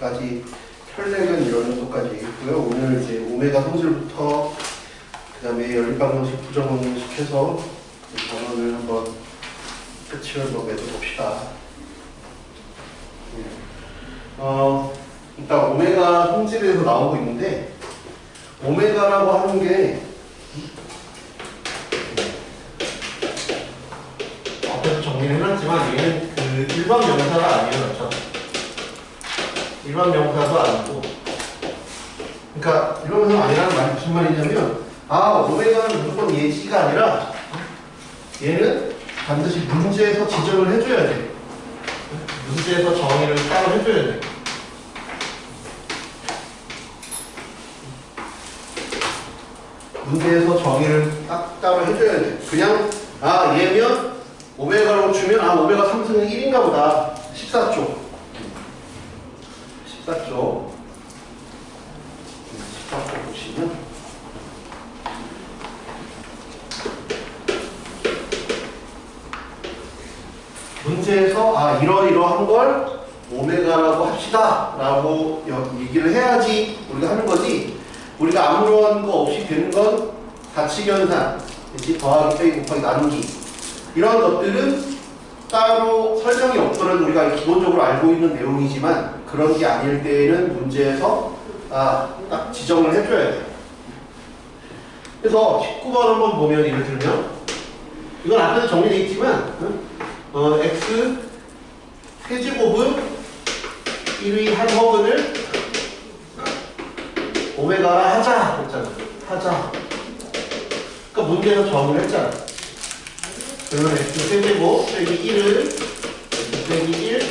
까지 혈내근 이런 녀석까지 있고요. 오늘 이제 오메가 성질부터 그 다음에 연립방정식, 부정방정식 해서 단원을 한번 끝을 맺어봅시다. 일단 오메가 성질에서 나오고 있는데 오메가라고 하는 게 앞에서 정리를 해놨지만 얘는 그 일반 명사가 아니에요. 그렇죠? 일반 명사도 아니고 그러니까 일반 명사가 아니라는 말이 무슨 말이냐면 오메가는 무조건 예시가 아니라 얘는 반드시 문제에서 지정을 해줘야 돼. 문제에서 정의를 따로 해줘야 돼. 문제에서 정의를 딱 따로 해줘야 돼. 그냥 얘면 오메가라고 주면 오메가 3승은 1인가 보다. 14쪽 14쪽 보시면 문제에서 이러이러한 걸 오메가라고 합시다 라고 얘기를 해야지 우리가 하는 거지. 우리가 아무런 거 없이 되는 건 다치견산, 더하기, 빼기, 곱하기, 나누기 이런 것들은 따로 설명이 없더라도 우리가 기본적으로 알고 있는 내용이지만 그런 게 아닐 때에는 문제에서 딱 지정을 해줘야 돼. 그래서 19번 한번 보면 예를 들면 이건 앞에서 정리되어 있지만 x 세제곱은 1의 한 허근을 오메가라 하자 했잖아. 하자. 그러니까 문제에서 정의를 했잖아. 그러면 x 세제곱 빼기 1을 x 빼기 1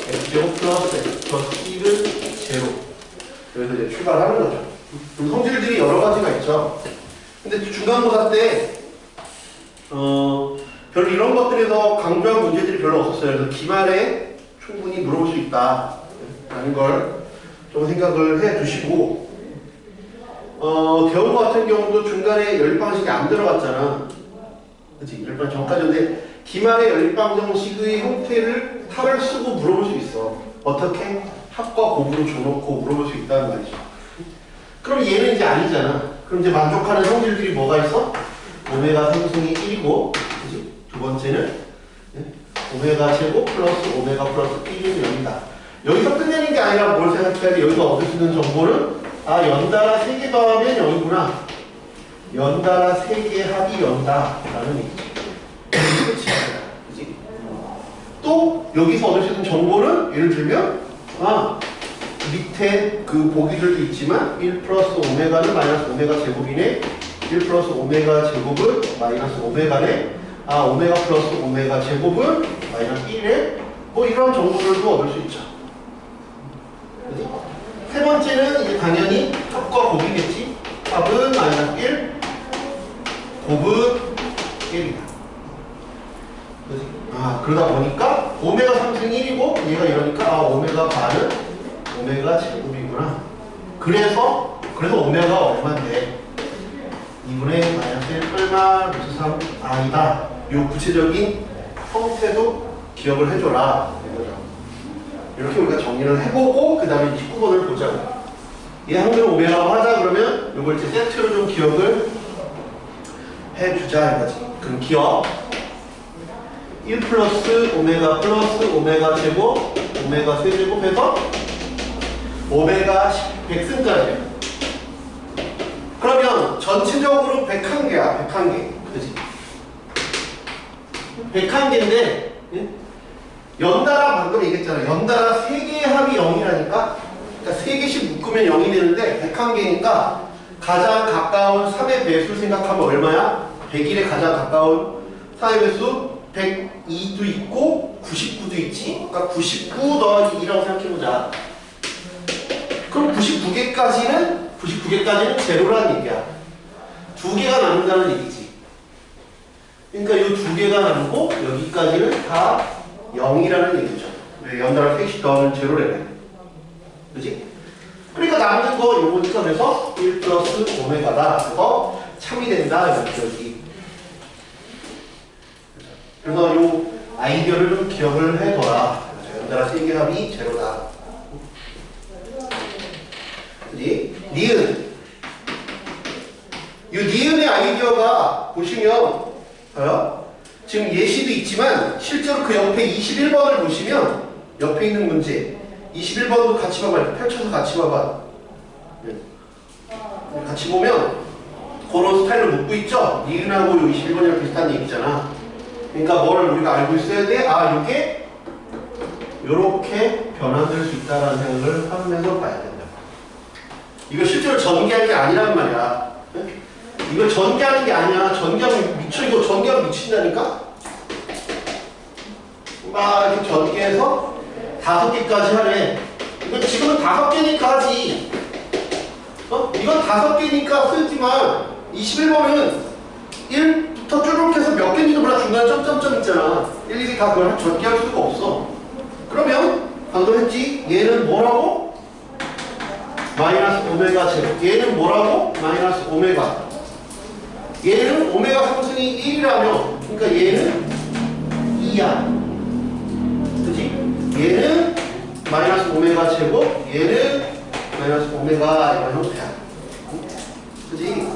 x제곱 플러스 x 플러스 1은 제로. 그래서 이제 출발하는 거죠. 성질들이 여러 가지가 있죠. 근데 중간고사 때 별로 이런 것들에서 강조한 문제들이 별로 없었어요. 그래서 기말에 충분히 물어볼 수 있다 라는 걸 좀 생각을 해 두시고 대원 같은 경우도 중간에 연립방정식이 안 들어갔잖아. 그치? 연립방 전까지인데 기말의 연립방정식의 형태를 탈을 쓰고 물어볼 수 있어. 어떻게? 합과 곱으로 줘놓고 물어볼 수 있다는 말이죠. 그럼 얘는 이제 아니잖아. 그럼 이제 만족하는 성질들이 뭐가 있어? 오메가 상승이 1이고 그치? 두 번째는 오메가 제곱 플러스 오메가 플러스 1은 0이다. 여기서 끝내는 게 아니라 뭘 생각해야 돼? 여기서 얻을 수 있는 정보는 연달아 3개 더하면 0이구나. 연달아 3개 합이 0다 라는 얘기지. 그치? 또 여기서 얻을 수 있는 정보는 예를 들면 밑에 그 보기들도 있지만 1 플러스 오메가는 마이너스 오메가 제곱이네. 1 플러스 오메가 제곱은 마이너스 오메가네. 오메가 플러스 오메가 제곱은 마이너스 1에 뭐 이런 정보들도 얻을 수 있죠. 그치? 세 번째는 이제 당연히 합과 곱이겠지. 합은 마이너스 1, 곱은 1이다. 그치? 그러다 보니까 오메가 3승 1이고 얘가 이러니까 오메가 반은 오메가 제곱이구나. 그래서 오메가 얼마인데 2분의 마이너스 1 얼마 루트 3 아니다. 요 구체적인 형태도 기억을 해줘라. 이렇게 우리가 정리를 해보고 그 다음에 19번을 보자고. 얘 한 개를 오메가라고 하자 그러면 요걸 이제 세트로 좀 기억을 해주자 이거지. 그럼 기억 1 플러스 오메가 제곱 오메가 세제곱 해서 오메가 100승까지. 그러면 전체적으로 101개야. 101개. 그치? 101개인데 연달아 방금 얘기했잖아. 연달아 3개의 합이 0이라니까. 그러니까 3개씩 묶으면 0이 되는데 101개니까 가장 가까운 3의 배수 생각하면 얼마야? 101에 가장 가까운 3의 배수 102도 있고 99도 있지. 그러니까 99 더하기 2라고 생각해보자. 그럼 99개까지는 제로라는 얘기야. 2개가 남는다는 얘기지. 그러니까 이 2개가 남고 여기까지는 다 0이라는 얘기죠. 왜 연달아 3씩 더하면 제로래네. 그치? 그러니까 남는 거 요거니까 그래서 1 플러스 오메가다. 그래서 참이 된다. 여기. 그래서 요 아이디어를 좀 기억을 해둬라. 연달아 세 개 합이 제로다. 그지? 니은. 이 니은의 아이디어가 보시면 봐요. 지금 예시도 있지만 실제로 그 옆에 21번을 보시면 옆에 있는 문제 21번도 같이 봐봐. 이렇게 펼쳐서 같이 봐봐. 같이 보면 그런 스타일로 묶고 있죠? 니은하고 21번이랑 비슷한 얘기잖아. 그러니까 뭘 우리가 알고 있어야 돼? 아, 이게 이렇게 변환될 수 있다는 생각을 하면서 봐야 된다. 이거 실제로 전개한 게 아니란 말이야. 이걸 전개하는 게 아니야. 전개하면 미쳐. 이거 전개하면 미친다니까? 막 이렇게 전개해서 5개까지 하래. 이거 지금은 5개니까 하지. 이건 5개니까 쓰지만 21번은 1부터 쭈룩 해서 몇 개인지도 몰라. 중간에 점점점 있잖아. 일일이 다 그걸 전개할 수가 없어. 그러면 방금 했지? 얘는 뭐라고? 마이너스 오메가 제곱. 얘는 뭐라고? 마이너스 오메가. 얘는 오메가 상승이 1이라며. 그러니까 얘는 2야. 그치? 얘는 마이너스 오메가 제곱. 얘는 마이너스 오메가 이런 형태야. 그치?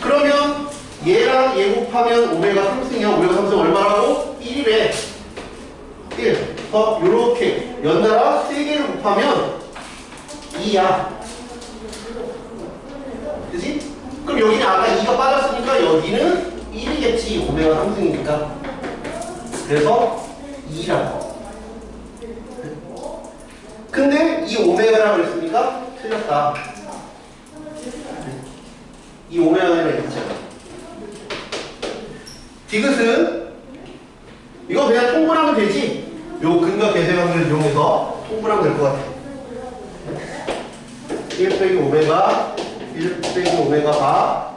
그러면 얘랑 얘 곱하면 오메가 상승이야. 오메가 상승 얼마라고? 1이래. 1. 요렇게 연달아 3개를 곱하면 2야. 그치? 그럼 여기는 아까 2가 빠졌으니까 여기는 1이겠지. 오메가 상승이니까. 그래서 2라고. 근데 이 오메가라고 그랬으니까 틀렸다. 이 오메가가 아니라 있잖아. 디귿은 이거 그냥 통분하면 되지? 요 근과 계쇄관계를 이용해서 통분하면 될 것 같아. 1 빼기 오메가 1 빼기 오메가 바.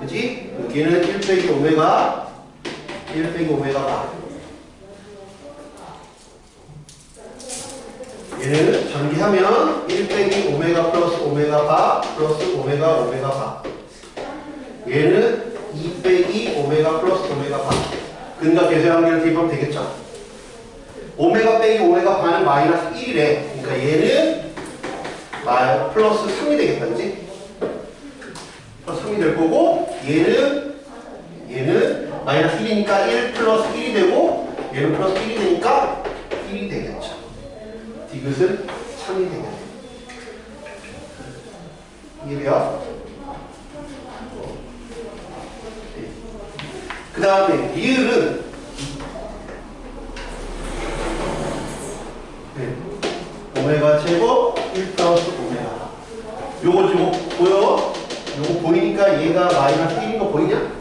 그치? 여기는 1 빼기 오메가 1 빼기 오메가 바. 얘는 전기하면 1 빼기 오메가 플러스 오메가 바 플러스 오메가 오메가 바. 얘는 2 빼기 오메가 플러스 오메가 바. 근과 계쇄관계를 대입하면 되겠죠? 오메가 빼기 오메가 바는 마이너스 1이래. 그러니까 얘는 플러스 3이 되겠다. 그치? 플러스 3이 될 거고 얘는 마이너스 1이니까 1 플러스 1이 되고 얘는 플러스 1이 되니까 1이 되겠죠. 디귿은 3이 되겠네. 이해돼요? 그 다음에 리을은 오메가 제곱 1 플러스 오메가. 요거 지금 보여? 요거 보이니까 얘가 마이너스 1인 거 보이냐?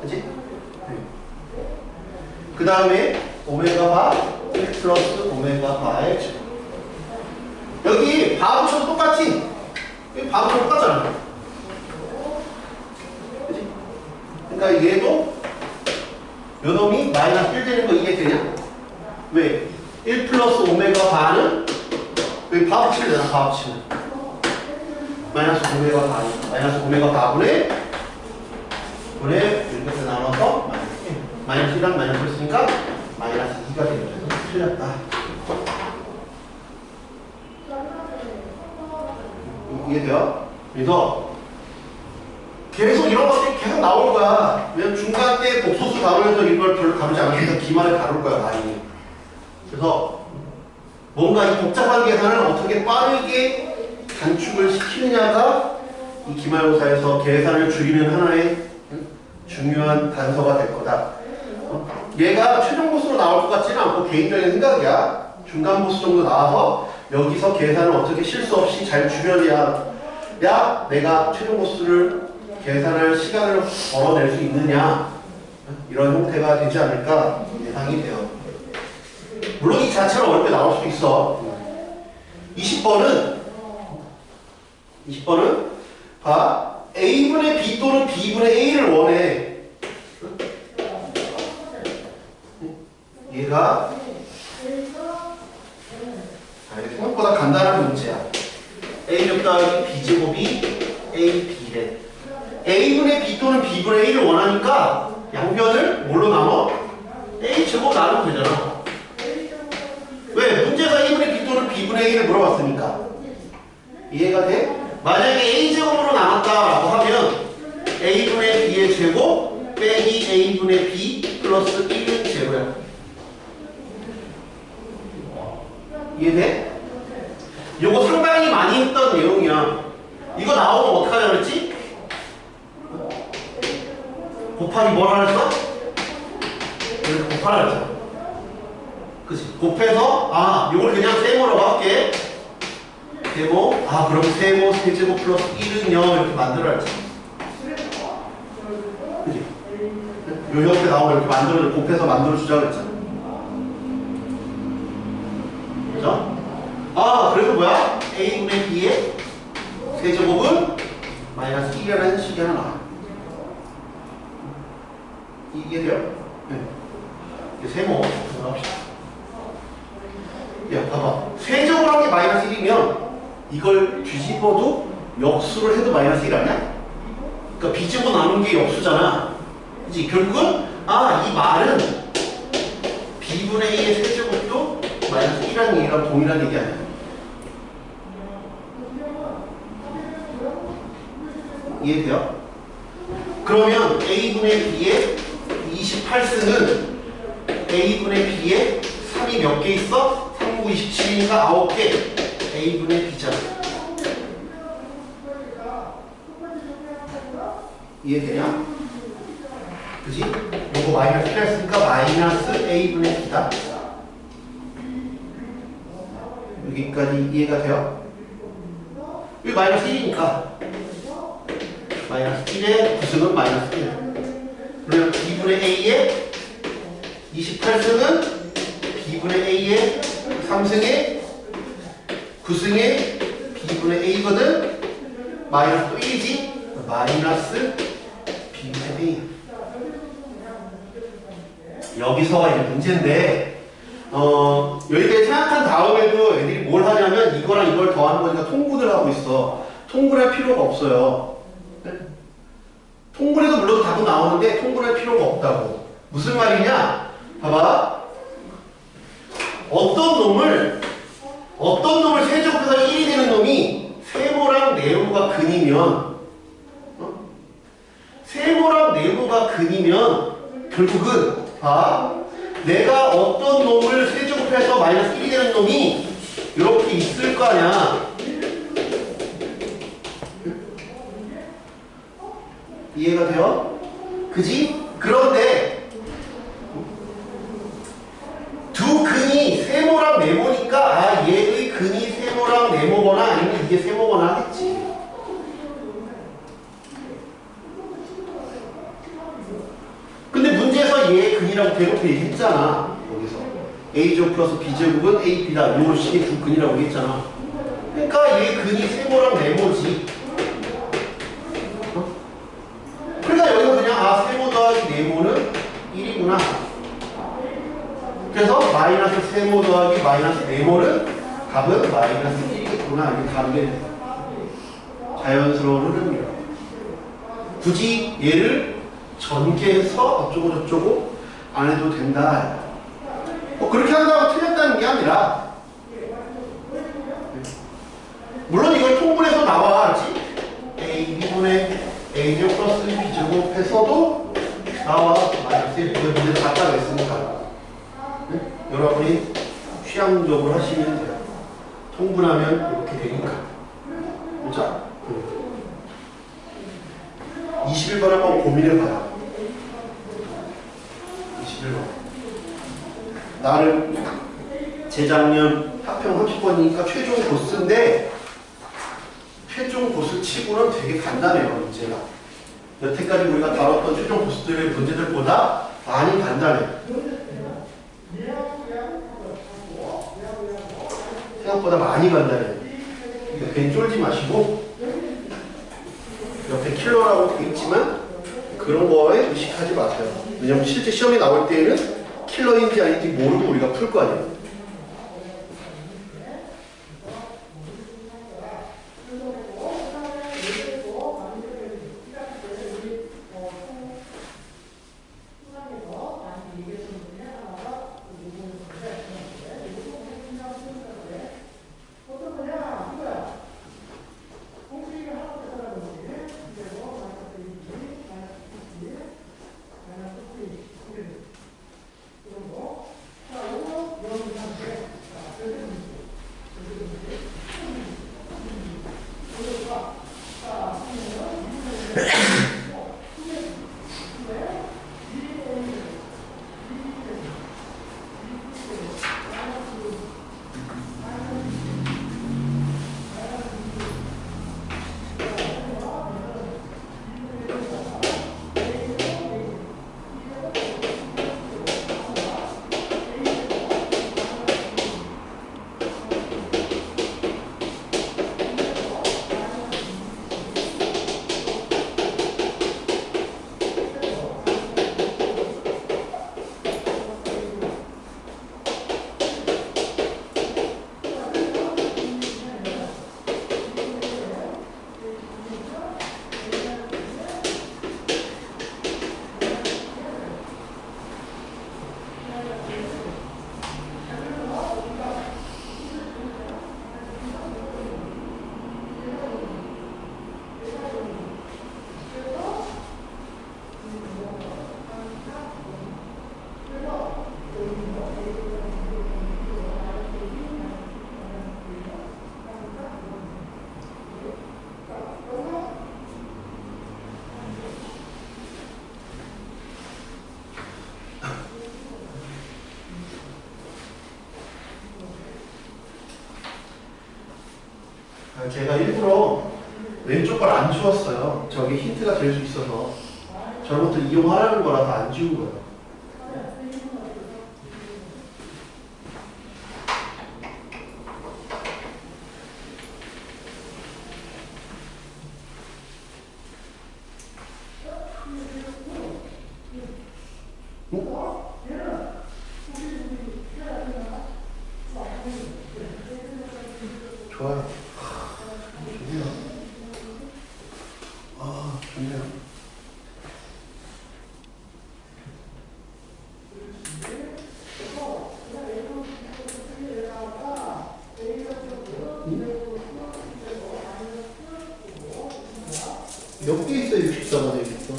그치? 그 다음에 오메가 바 1 플러스 오메가 바의 제곱. 여기 바 붙여도 똑같지? 여기 바 붙여도 똑같잖아. 그치? 그러니까 얘도 요 놈이 마이너스 1 되는 거 이게 되냐? 왜? 1 플러스 오메가 바는 여기 바 붙이면 되나? 바 붙이면 마이너스 오메가 바, 마이너스 오메가 바분의 이렇게 나눠서 마이너스 1랑 마이너스 있으니까 마이너스 2가 되는 거죠. 틀렸다. 이해돼요? 그래서 계속 이런 것들이 계속 나올 거야. 왜냐면 중간 때 복소수 다루면서 이걸 별로 다루지 않으니까 기말에 다룰 거야, 많이. 그래서 뭔가 이 복잡한 계산을 어떻게 빠르게 단축을 시키느냐가 이 기말고사에서 계산을 줄이는 하나의 중요한 단서가 될 거다. 얘가 최종 보수로 나올 것 같지는 않고 개인적인 생각이야. 중간 보수 정도 나와서 여기서 계산을 어떻게 실수 없이 잘 줄여야 내가 최종 보수를 계산할 시간을 벌어낼 수 있느냐, 이런 형태가 되지 않을까 예상이 돼요. 물론 이 자체는 어렵게 나올 수도 있어. 20번은 봐. A분의 B 또는 B분의 A를 원해. 얘가 생각보다 간단한 문제야. A제곱 더하기 B제곱이 AB래. A분의 B 또는 B분의 A를 원하니까 양변을 뭘로 나눠? A제곱 나누면 되잖아. B분의 A를 물어봤으니까. 이해가 돼? 만약에 A제곱으로 남았다라고 하면 A분의 B의 제곱 빼기 A분의 B 플러스 1은 제로야. 이해돼? 이거 상당히 많이 했던 내용이야. 이거 나오면 어떡하냐 그랬지? 곱하기 뭐라 그랬어? 이렇게 곱하라 그랬잖아. 그치? 곱해서 이걸 그냥 세모라고 할게. 세모 그럼 세모 세제곱 플러스 1은요 이렇게 만들어야지. 그치? 요 옆에 나오면 이렇게 곱해서 만들어주자 그랬잖아. 그죠? 그래서 뭐야? A분의 B의 세제곱은 마이너스 1이라는 식이 하나 나와. 이해돼요? 네. 세모 합시다. 야 봐봐, 세제곱을 한 게 마이너스 1이면 이걸 뒤집어도 역수를 해도 마이너스 1 아니야? 그러니까 비집어 나눈 게 역수잖아. 그치? 결국은 이 말은 B분의 A의 세제곱도 마이너스 1이라는 얘기랑 동일한 얘기 아니야. 이해돼요? 그러면 A분의 B의 28승은 A분의 B의 3이 몇 개 있어? 3, 9, 27이니까 9개. A분의 B잖아. 이해되냐? 그지? 요거 마이너스 1 했으니까 마이너스 A분의 B다. 여기까지 이해가 돼요? 여기 마이너스 1이니까 마이너스 1의 9승은 마이너스 1. 그러면 B분의 A의 28승은 B분의 A의 3승의 9승의 B분의 A거든. 마이너스 또 1이지. 마이너스 B분의 A. 여기서가 이제 문제인데 여기까지 생각한 다음에도 애들이 뭘 하냐면 이거랑 이걸 더하는 거니까 통분을 하고 있어. 통분할 필요가 없어요. 통분해도 물론 답은 나오는데 통분할 필요가 없다고. 무슨 말이냐? 봐봐. 어떤 놈을 세제곱해서 1이 되는 놈이 세모랑 네모가 근이면 세모랑 네모가 근이면 결국은 내가 어떤 놈을 세제곱해서 마이너스 1이 되는 놈이 이렇게 있을 거 아니야. 이해가 돼요? 그지? 그런데 두 근이 세모랑 네모니까 얘의 근이 세모랑 네모거나 아니면 이게 세모거나 하겠지. 근데 문제에서 얘의 근이라고 대놓고 얘기했잖아. 여기서 A제곱 플러스 B제곱은 A, B다. 요 식의 두 근이라고 얘기했잖아. 그러니까 얘의 근이 세모랑 네모지. 그러니까 여기서 그냥 세모 더하기 네모는 1이구나. 그래서 마이너스 세모 더하기 마이너스 네모는 답은 마이너스 1이겠구나. 이게 다르게 자연스러운 흐름이야. 굳이 얘를 전개해서 어쩌고 저쩌고 안 해도 된다. 그렇게 한다고 틀렸다는 게 아니라 물론 이걸 통분해서 나와. 알지? A, B분의 A제곱 플러스 B제곱 해서도 나와. 마이너스 1. 이걸 문제를 갖다 냈으니까. 여러분이 취향적으로 하시면 돼요. 통분하면 이렇게 되니까. 자, 21번 한번 고민해봐요. 21번. 나는 재작년 학평 30번이니까 최종 고스인데 최종 고스 치고는 되게 간단해요. 문제가. 여태까지 우리가 다뤘던 최종 고스들의 문제들보다 많이 간단해. 생각보다 많이 간단해. 괜히 쫄지 마시고 옆에 킬러라고 되어 있지만 그런 거에 의식하지 마세요. 왜냐면 실제 시험에 나올 때에는 킬러인지 아닌지 모르고 우리가 풀 거 아니에요. 제가 일부러 왼쪽 걸 안 지웠어요. 저게 힌트가 될 수 있어서. 저런 것들 이용하라는 거라서 안 지운 거예요. 좋아요. 좋네요. 아, 좋네요. 몇 개 있어요? 64가 되겠어.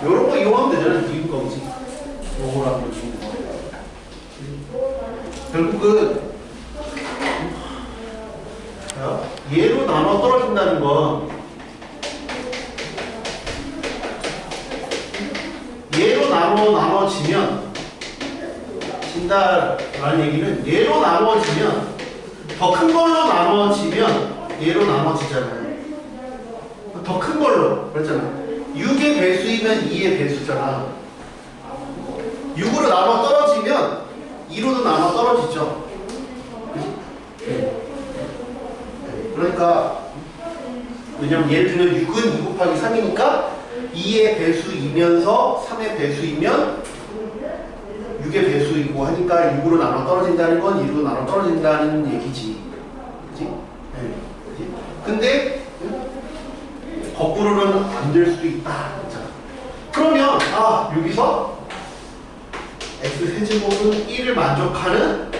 요런 거 이용하면 되잖아요. 이유가 뭐지? 요거랑 요 주는 거. 결국은 얘로 나눠 떨어진다는 건 얘로 나눠지면 진다라는 얘기는 얘로 나눠지면 더 큰 걸로 나눠지면 얘로 나눠지잖아요. 더 큰 걸로 그랬잖아요. 6의 배수이면 2의 배수잖아. 6으로 나눠 떨어지면 2로도 나눠 떨어지죠. 그러니까 왜냐면 예를 들면 6은 2 곱하기 3이니까 2의 배수이면서 3의 배수이면 6의 배수이고 하니까 6으로 나눠 떨어진다는 건 2로 나눠 떨어진다는 얘기지. 그치? 네. 그치? 근데 거꾸로는 안 될 수도 있다. 그러면 여기서 x세제곱은 1을 만족하는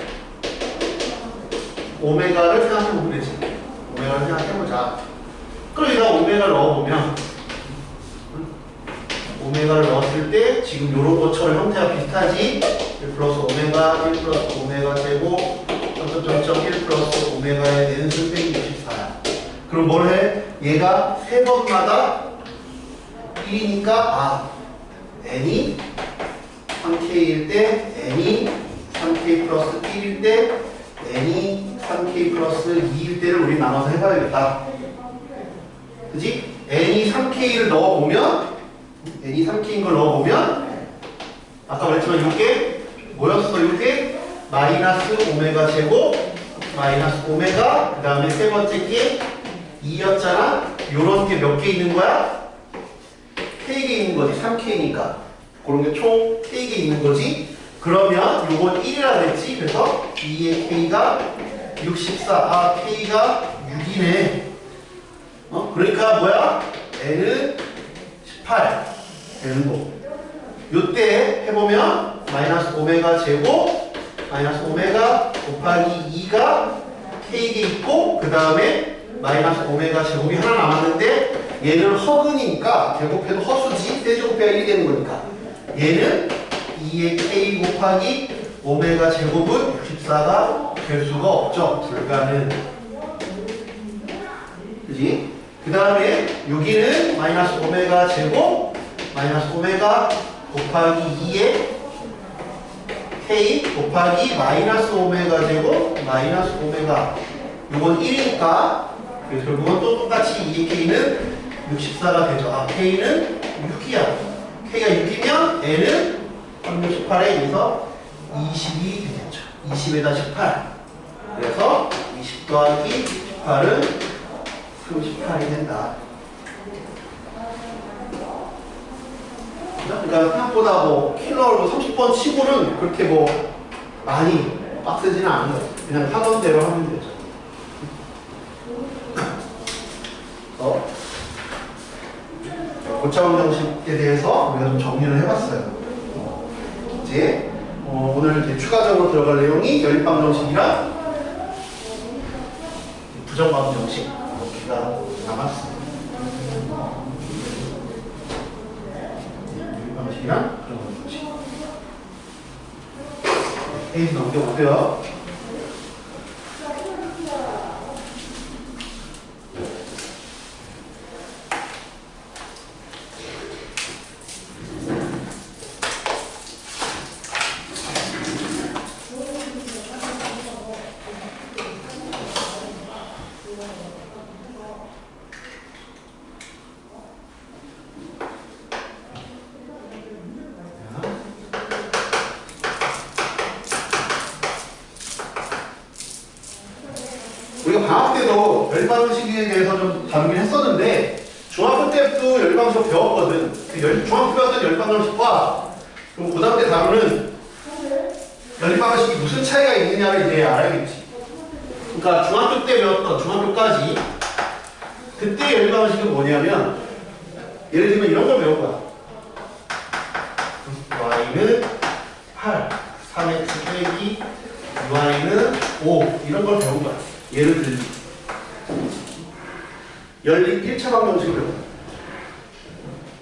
오메가를 생각해보면 되지. 오메가를 생각해보자. 그럼 여기다 오메가를 넣어보면 오메가를 넣었을 때 지금 이런 것처럼 형태가 비슷하지. 1 플러스 오메가 1 플러스 오메가 제곱 점점점점 1 플러스 오메가의 n승 빼기 64야. 그럼 뭘 해? 얘가 세 번마다 1이니까 n이 3k일 때 n이 3k 플러스 1일 때 n이 3k 플러스 2일 때를 우리 나눠서 해봐야겠다. 그지? n이 3k를 넣어보면 n이 3k인 걸 넣어보면 아까 말했지만 이게 뭐였어? 이게 마이너스 오메가 제곱 마이너스 오메가 그 다음에 세 번째 게 2였잖아. 요런 게 몇 개 있는 거야? K개 있는 거지. 3K니까 그런 게 총 K개 있는 거지. 그러면 요건 1이라 그랬지. 그래서 2의 K가 64. K가 6이네. 그러니까 뭐야? N은 18 되는 거. 요때 해보면 마이너스 오메가 제곱 마이너스 오메가 곱하기 2가 K개 있고 그 다음에 마이너스 오메가 제곱이 하나 남았는데 얘는 허근이니까 제곱해도 허수지. 세제곱해야 1이 되는 거니까 얘는 2의 K 곱하기 오메가 제곱은 64가 될 수가 없죠. 불가능. 그지? 그 다음에 여기는 마이너스 오메가 제곱 마이너스 오메가 곱하기 2의 K 곱하기 마이너스 오메가 제곱 마이너스 오메가 이건 1이니까 그래서 결국은 또 똑같이 2의 K는 64가 되죠. K는 6이야. K가 6이면 N은 368에 의해서 20이 되겠죠. 20에다 18. 그래서 20 더하기 18은 38이 된다. 그러니까 생각보다 뭐 킬러로 30번 치고는 그렇게 뭐 많이 빡세지는 않은 거예요. 그냥 하던 대로 하면 되죠. 고차원 정식에 대해서 우리가 좀 정리를 해봤어요. 이제 오늘 이제 추가적으로 들어갈 내용이 연립방 정식이랑 부정방 정식 이렇게가 남았습니다. 연립방 정식이랑 부정방 정식. 페이지 넘겨보세요. 우리가 방학 때도 열방식에 대해서 좀 다루긴 했었는데 중학교 때도 열방식 배웠거든. 중학교 배웠던 열방식과 그럼 고3 때 다루는 열방식이 무슨 차이가 있느냐를 이제 알아야겠지. 그러니까 중학교 때 배웠던 중학교까지 그때 열방식은 뭐냐면 예를 들면 이런 걸 배운 거야. y는 8, 3x 빼기 y는 5 이런 걸 배운 거야. 예를 들면 열립 1차 방정식을 배운 거야.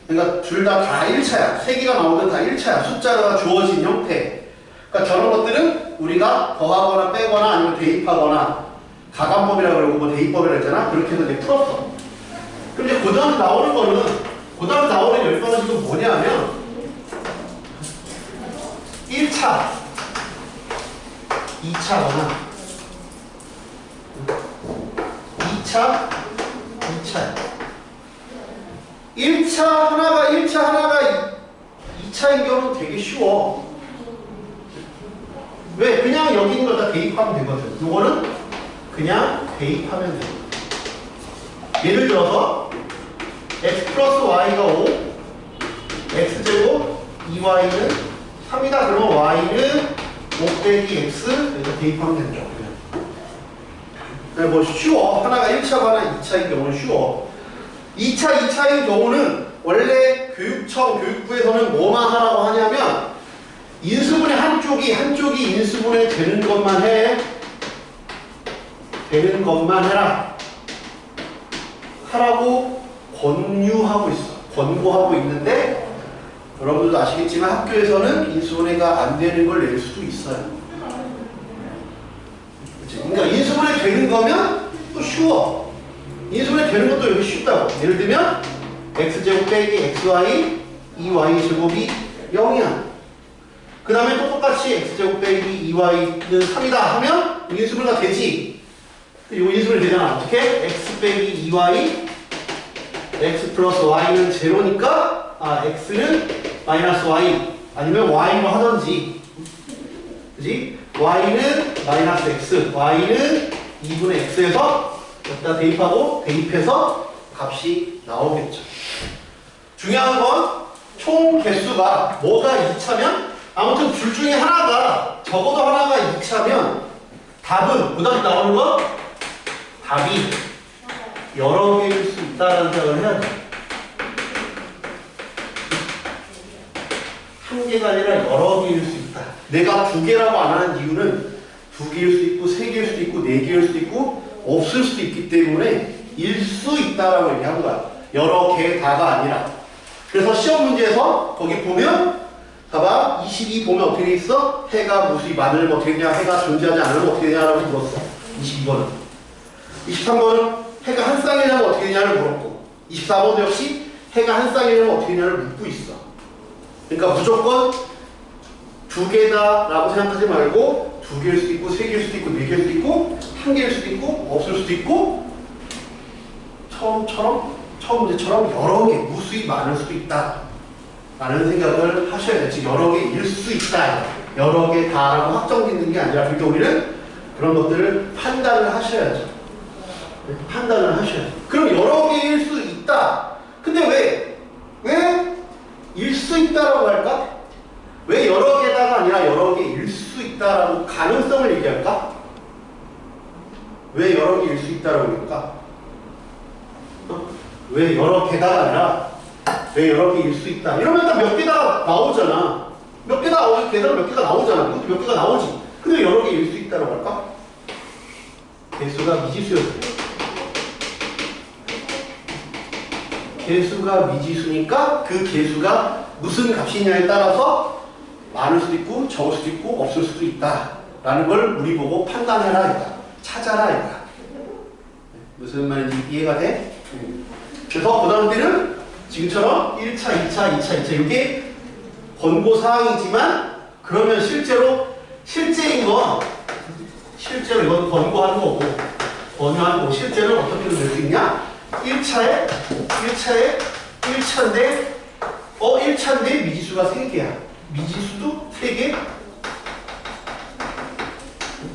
그러니까 둘 다 1차야. 세 개가 나오든 다 1차야. 숫자가 주어진 형태. 그러니까 저런 것들은 우리가 더하거나 빼거나 아니면 대입하거나 가감법이라고 그러고 뭐 대입법이라고 했잖아. 그렇게 해서 이제 풀었어. 그럼 이제 그 다음 나오는 거는 그 다음 나오는 열방식은 뭐냐면 1차, 2차거나 2차, 2차야. 1차 하나가 2차인 경우는 되게 쉬워. 왜? 그냥 여기 있는 걸 다 대입하면 되거든. 이거는 그냥 대입하면 돼. 예를 들어서 x 플러스 y가 5, x제곱 2y는 3이다. 그러면 y는 5 빼기 x 여기서 대입하면 된다. 그냥 뭐 쉬워. 하나가 1차거나 2차인 경우는 쉬워. 2차, 2차인 경우는 원래 교육부에서는 뭐만 하라고 하냐면 인수분해 한쪽이 인수분해 되는 것만 해. 되는 것만 해라. 하라고 권유하고 있어. 권고하고 있는데 여러분들도 아시겠지만 학교에서는 인수분해가 안 되는 걸 낼 수도 있어요. 그치? 그러니까 인수분해 되는 거면 또 쉬워. 인수분해 되는 것도 여기 쉽다고. 예를 들면 x제곱 빼기 xy 2y제곱이 0이야. 그 다음에 또 똑같이 x제곱 빼기 2y는 3이다 하면 인수분해가 되지. 이거 인수분해 되잖아. 어떻게? x 빼기 2y x 플러스 y는 제로니까 x는 마이너스 y 아니면 y로 하던지, 그지? y는 마이너스 x, y는 2분의 x에서 여기다 대입하고 대입해서 값이 나오겠죠. 중요한 건 총 개수가 뭐가 2차면 아무튼 둘 중에 하나가 적어도 하나가 2차면 답은 그 다음 나오는 거 답이 여러 개일 수 있다는 생각을 해야 돼. 한 개가 아니라 여러 개일 수 있다. 내가 두 개라고 안 하는 이유는 두 개일 수도 있고 세 개일 수도 있고 네 개일 수도 있고 없을 수도 있기 때문에 일 수 있다라고 얘기한 거야. 여러 개 다가 아니라. 그래서 시험 문제에서 거기 보면 봐봐 22 보면 어떻게 돼 있어? 해가 무수히 많으면 어떻게 되냐? 해가 존재하지 않으면 어떻게 되냐라고 물었어. 22번은. 23번은 해가 한 쌍이냐면 어떻게 되냐를 물었고 24번도 역시 해가 한 쌍이냐면 어떻게 되냐를 묻고 있어. 그러니까 무조건 두 개다 라고 생각하지 말고 두 개일 수도 있고 세 개일 수도 있고 네 개일 수도 있고 한 개일 수도 있고 없을 수도 있고 처음 문제처럼 여러 개 무수히 많을 수도 있다 라는 생각을 하셔야 돼. 즉 여러 개일 수 있다 여러 개 다라고 확정짓는 게 아니라 그러니까 우리는 그런 것들을 판단을 하셔야죠. 판단을 하셔야죠. 그럼 여러 개일 수 있다. 근데 왜 일 수 있다라고 할까? 왜 여러 개다가 아니라 여러 개일 수 있다라고 가능성을 얘기할까? 왜 여러 개일 수 있다라고 할까? 왜 여러 개다가 아니라 왜 여러 개일 수 있다? 이러면 딱 몇 개다 나오잖아. 몇 개다 나오지? 계산 몇 개가 나오잖아. 그것도 몇 개가 나오지. 근데 왜 여러 개일 수 있다라고 할까? 개수가 미지수였어요. 개수가 미지수니까 그 개수가 무슨 값이냐에 따라서 많을 수도 있고 적을 수도 있고 없을 수도 있다 라는 걸 우리 보고 판단해라 이거야. 찾아라 이거야. 무슨 말인지 이해가 돼? 그래서 그 다음 때는 지금처럼 1차, 2차, 2차 이게 권고사항이지만 그러면 실제인 건 실제로 이건 권고하는 거고 권유하는 거고 실제로 어떻게 될 수 있냐? 1차인데 1차인데 미지수가 3개야. 미지수도 3개?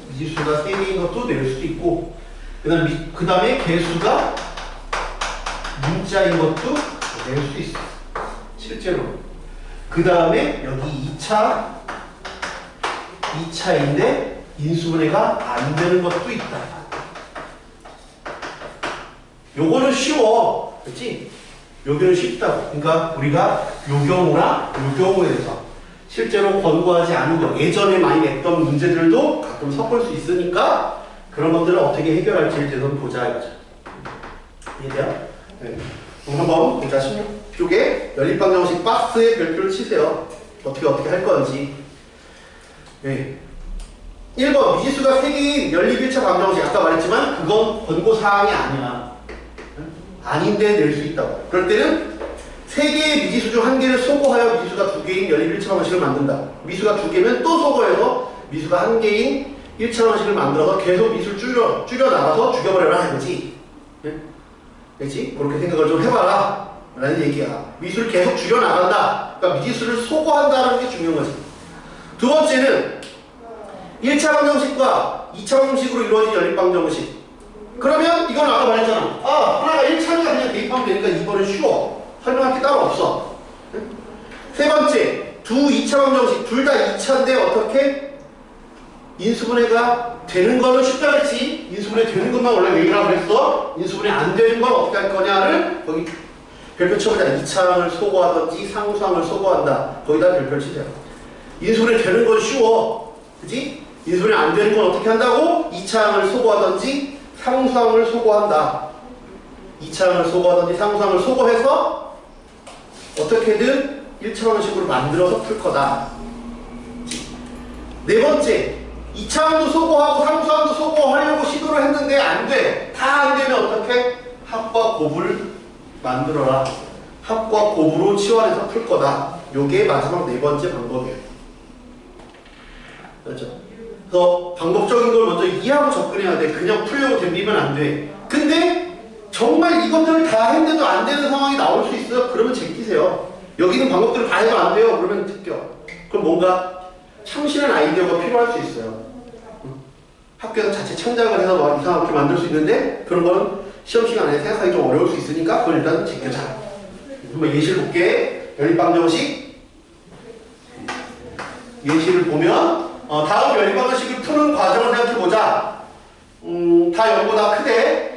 미지수가 3개인 것도 낼 수도 있고 그 다음에 개수가 문자인 것도 낼 수 있어. 실제로. 그 다음에 여기 2차인데 인수분해가 안 되는 것도 있다. 요거는 쉬워. 그렇지? 여기는 쉽다고. 그러니까 우리가 요 경우나 요 경우에서 실제로 권고하지 않은 거, 예전에 많이 냈던 문제들도 가끔 섞을 수 있으니까 그런 것들을 어떻게 해결할지를 제대로 보자 이거죠. 이해돼요? 네. 그럼 한번 보자. 16쪽에 연립방정식 박스에 별표를 치세요. 어떻게 할 건지. 네. 1번 미지수가 3개인 연립 1차 방정식. 아까 말했지만 그건 권고사항이 아니야. 아닌데 낼 수 있다고. 그럴 때는 3개의 미지수 중 1개를 소거하여 미지수가 2개인 연립 1차 방정식을 만든다. 미수가 2개면 또 소거해서 미수가 1개인 1차 방정식을 만들어서 계속 미수를 줄여 나가서 죽여버려라 이거지. 네? 그렇지? 그렇게 생각을 좀 해봐라 라는 얘기야. 미수를 계속 줄여나간다. 그러니까 미지수를 소거한다는 게 중요한 거지. 두 번째는 1차 방정식과 2차 방정식으로 이루어진 연립방정식. 그러면 이건 아까 말했잖아. 하나가 1차니까 그냥 대입하면 되니까 이번엔 쉬워. 설명할 게 따로 없어. 세 번째, 2차 방정식. 둘 다 2차인데 어떻게? 인수분해가 되는 거는 쉽다 그랬지. 인수분해 되는 것만 원래 왜라고 그랬어. 인수분해 안 되는 건 어떻게 할 거냐를 거기 별표 쳐보자. 2차항을 소거하든지 상수항을 소거한다. 거기다 별표를 치세요. 인수분해 되는 건 쉬워. 그치? 인수분해 안 되는 건 어떻게 한다고? 2차항을 소거하든지 상수항을 소거한다. 2차항을 소거하든지 상수항을 소거해서 어떻게든 1차 방식으로 만들어서 풀 거다. 네 번째, 2차항도 소거하고 상수항도 소거하려고 시도를 했는데 안 돼. 다 안 되면 어떻게? 합과 곱을 만들어라. 합과 곱으로 치환해서 풀 거다. 요게 마지막 네 번째 방법이에요. 그렇죠? 그래서 방법적인 걸 먼저 이해하고 접근해야 돼. 그냥 풀려고 덤비면 안 돼. 근데 정말 이것들을 다 했는데도 안 되는 상황이 나올 수 있어요. 그러면 제끼세요. 여기는 방법들을 다 해도 안 돼요. 그러면 제껴. 그럼 뭔가 참신한 아이디어가 필요할 수 있어요. 학교에서 자체 창작을 해서 이상하게 만들 수 있는데 그런 거는 시험 시간에 생각하기 좀 어려울 수 있으니까 그건 일단 제껴자. 한번 예시를 볼게. 연립방정식 예시를 보면 다음 연립방정식을 푸는 과정을 생각해보자. 다 0보다 크대.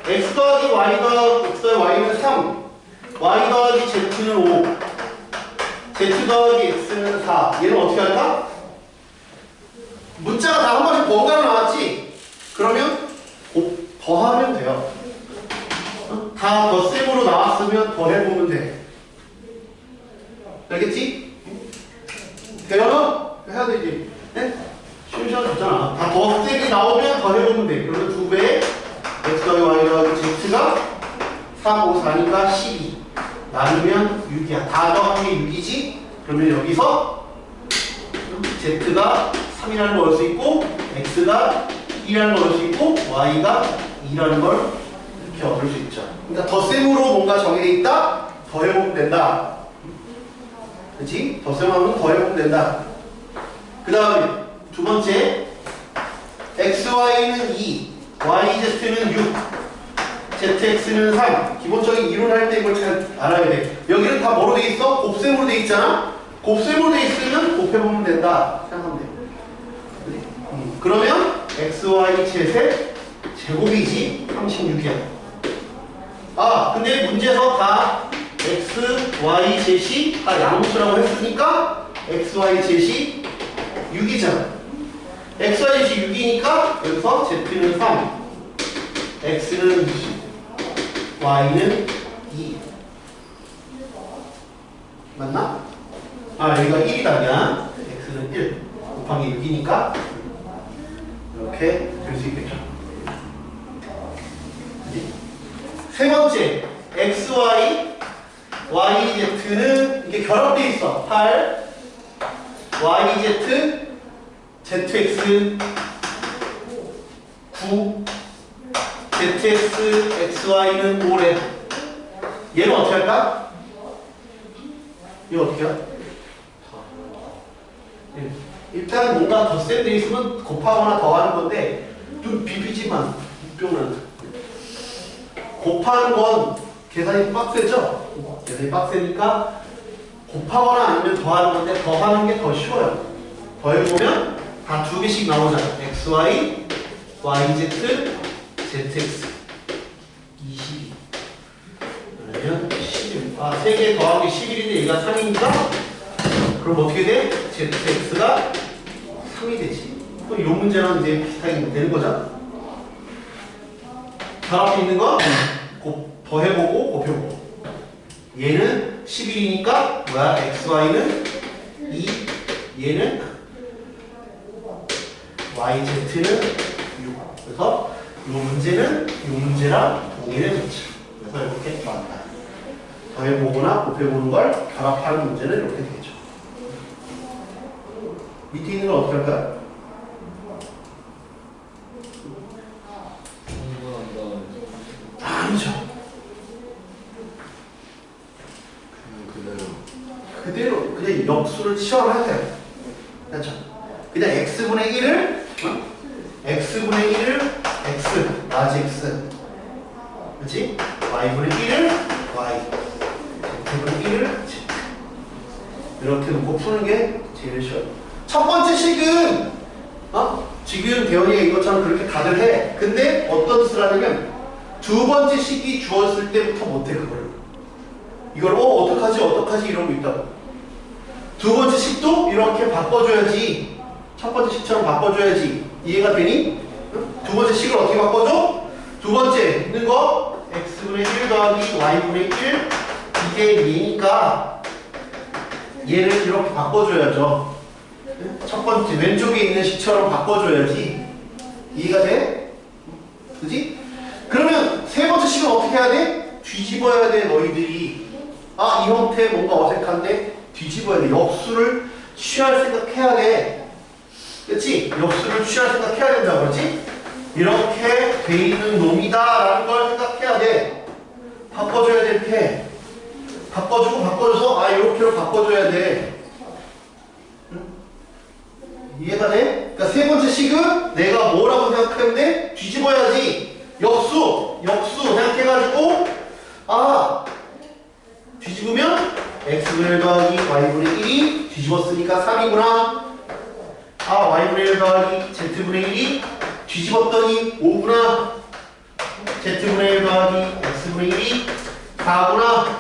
x 더하기 y 더하기 x 더하기 y는 3, y 더하기 z는 5, z 더하기 x는 4. 얘는 어떻게 할까? 문자가 다 한 번씩 번갈아 나왔지? 그러면 더하면 돼요. 다 덧셈으로 나왔으면 더 해보면 돼. 알겠지? 돼요? 해야 되지. 네? 쉬운 시간 줬잖아. 다 덧셈이 나오면 더 해보면 돼. 그러면 2배에 x 더하기 y 더하기 z가 3, 5, 4니까 12. 나누면 6이야. 다 더한 게 6이지? 그러면 여기서 z가 3이라는 걸 얻을 수 있고 x가 2라는 걸 얻을 수 있고 y가 2라는 걸 이렇게 얻을 수 있죠. 그러니까 덧셈으로 뭔가 정해져 있다? 더해보면 된다. 그치? 덧셈하면 더해보면 된다. 그 다음에 두 번째 xy는 2, yz는 6, zx는 3. 기본적인 이론할 때 이걸 잘 알아야 돼. 여기는 다 뭐로 돼 있어? 곱셈으로 돼 있잖아? 곱셈으로 돼 있으면 곱해보면 된다 생각하면 돼. 그러면 xy zet의 제곱이지 36이야. 근데 문제에서 다 x, y zet이 다 양수라고 했으니까 xy zet이 6이잖아. xy zet이 6이니까 여기서 z는 3, x는 2, y는 2. 맞나? 여기가 1이다 그냥. x는 1 곱하기 6이니까 이렇게 될 수 있겠죠. 세 번째, xy, yz는 이게 결합되어 있어. 8, yz, zx, 9, zx, xy는 5래. 얘는 어떻게 할까? 이거 어떻게 할까? 일단 뭔가 덧셈되어 있으면 곱하거나 더하는 건데 좀 좀 비비지만 목표는 곱하는 건 계산이 빡세죠? 계산이 빡세니까 곱하거나 아니면 더하는 건데 더하는 게 더 쉬워요. 더해보면 다 두 개씩 나오잖아요. xy, yz, zx 22 그러면 11 3개 더하기 11인데 얘가 3이니까 그럼 어떻게 돼? zx가 3이 되지. 그럼 이 문제랑 이제 비슷하게 되는 거잖아. 바로 앞에 있는 거 더해보고 곱해보고 얘는 11이니까 뭐야? xy는 2 얘는 yz는 6 그래서 이 문제는 이 문제랑 동일해 되지. 그래서 이렇게 나왔다. 더해보거나 곱해보는 걸 결합하는 문제는 이렇게 되죠. 밑에 있는 건 어떻게 할까요? 아니죠. 그대로 그냥 역수를 치환하세요. 그렇죠? 그냥 x분의 1을 x분의 1을 x 라지 x 그렇지? y분의 1을 y z분의 1을 z 이렇게 놓고 푸는 게 제일 쉬워요. 첫 번째 식은 지금 대원이가 이것처럼 그렇게 다들 해. 근데 어떤 뜻을 하냐면 두 번째 식이 주었을 때부터 못해 그걸. 이걸 어떡하지 이런 거 있다고. 두 번째 식도 이렇게 바꿔줘야지. 첫 번째 식처럼 바꿔줘야지. 이해가 되니? 두 번째 식을 어떻게 바꿔줘? 두 번째 있는 거 x분의 1 더하기 y분의 1 이게 얘니까 얘를 이렇게 바꿔줘야죠. 첫 번째 왼쪽에 있는 식처럼 바꿔줘야지. 이해가 돼? 그지? 그러면 세 번째 식은 어떻게 해야 돼? 뒤집어야 돼 너희들이. 이 형태 뭔가 어색한데 뒤집어야 돼. 역수를 취할 생각해야 돼. 그치? 역수를 취할 생각해야 된다 그러지? 이렇게 돼 있는 놈이다 라는 걸 생각해야 돼. 바꿔줘야 돼 이렇게. 바꿔주고 바꿔줘서 이렇게로 바꿔줘야 돼. 이해가 돼? 그러니까 세 번째 식은 내가 뭐라고 생각하는데 뒤집어야지. 역수 생각해가지고 뒤집으면 x분의 1 더하기 y분의 1이 뒤집었으니까 3이구나. y분의 1 더하기 z분의 1이 뒤집었더니 5구나. z분의 1 더하기 x분의 1이 4구나.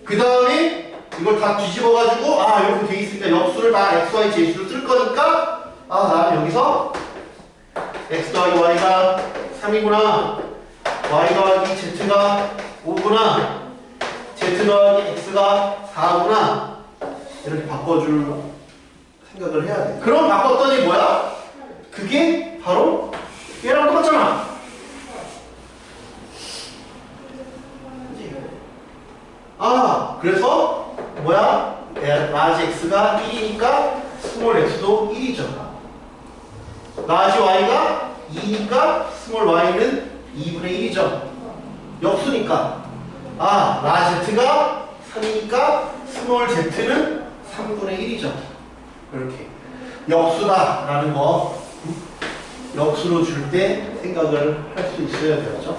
그 다음에 이걸 다 뒤집어가지고 이렇게 돼 있으니까 역수를 다 xy 제수로 쓸 거니까 나 여기서 x 더하기 y가 3이구나. y 더하기 z가 5구나. z 더하기 x가 4구나. 이렇게 바꿔줄 생각을 해야 돼. 그럼 바꿨더니 뭐야? 그게 바로 얘랑 똑같잖아. 그래서 뭐야? 라지 x가 1이니까 스몰 x도 1이죠. 라지 y가 2니까 스몰 y는 2분의 1이죠. 역수니까. 라지 z가 3이니까 스몰 z는 3분의 1이죠. 이렇게. 역수다라는 거 역수로 줄 때 생각을 할 수 있어야 되죠.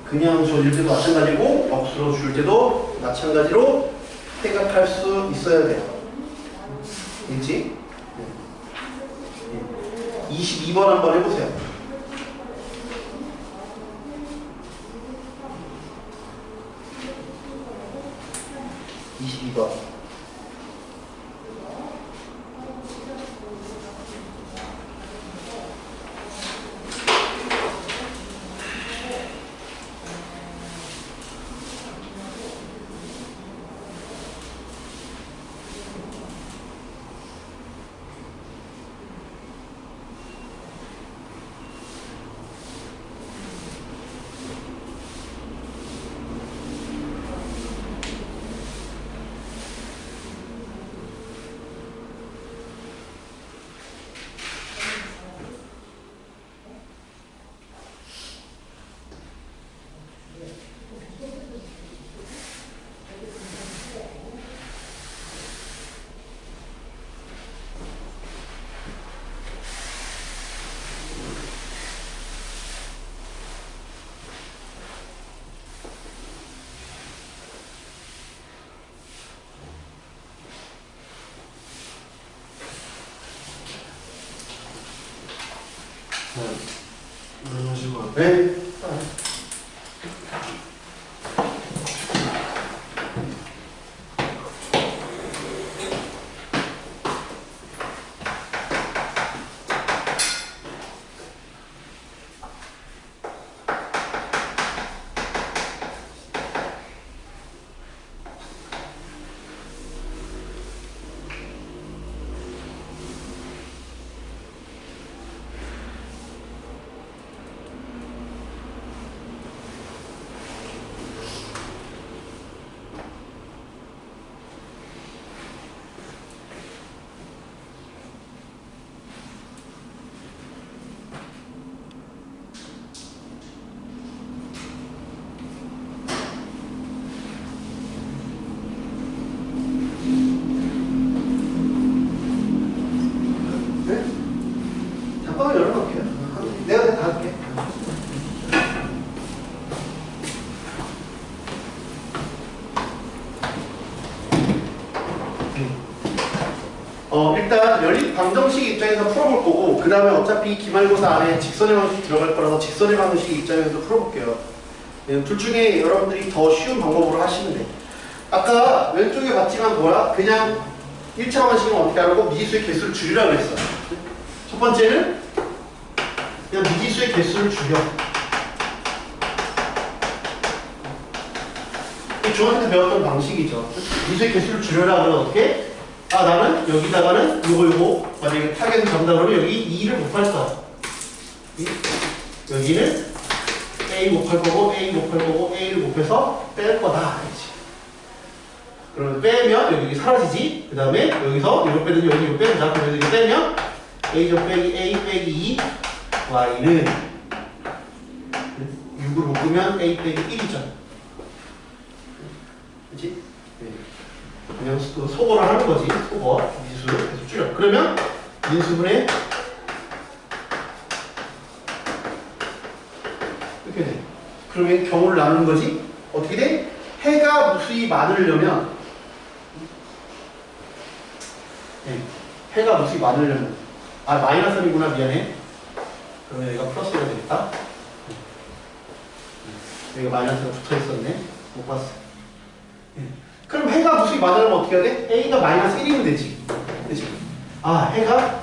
그냥 줘줄 때도 마찬가지고 역수로 줄 때도 마찬가지로 생각할 수 있어야 돼요. 있지? 22번 한번 해보세요. 22번. 하시면 네. 잠깐만 열어놓을게요. 내가 다 할게. 일단 연립 방정식 입장에서 풀어볼 거고, 그 다음에 어차피 기말고사 안에 직선의 방정식 들어갈 거라서 직선의 방정식 입장에서 풀어볼게요. 둘 중에 여러분들이 더 쉬운 방법으로 하시면 돼. 아까 왼쪽에 봤지만 뭐야? 그냥 1차 방식은 어떻게 하라고? 미지수의 개수를 줄이라고 했어. 첫 번째는 그냥 미지수의 개수를 줄여. 중학교 때 배웠던 방식이죠. 미지수의 개수를 줄여라 그러면 어떻게? 아, 나는 여기다가는 요거 만약에 타겟을 잡는다 그러면 여기 2를 곱할 거야. 여기는 A 곱할 거고 A 곱할 거고 A를 곱해서 뺄 거다. 알지? 그러면 빼면 여기 사라지지. 그 다음에 여기서 이거 빼든지 여기 이거 빼자. 그러면 이거 빼면 A점 빼기 A 빼기 2 Y는 6을 묶으면 A 빼기 1이죠. 그치? 그냥 속어를 하는 거지. 속어, 미수 계속 줄여. 그러면 민수분의 이렇게 돼. 그러면 경우를 나누는 거지. 어떻게 돼? 해가 무수히 많으려면 해가 무수히 많으려면 마이너스 3이구나. 미안해. 그러면 얘가 플러스가 되겠다. 여기가 마이너스가 붙어 있었네. 못 봤어. 그럼 해가 무수히 많으려면 어떻게 해야 돼? A가 마이너스 1이면 되지. 그치? 아, 해가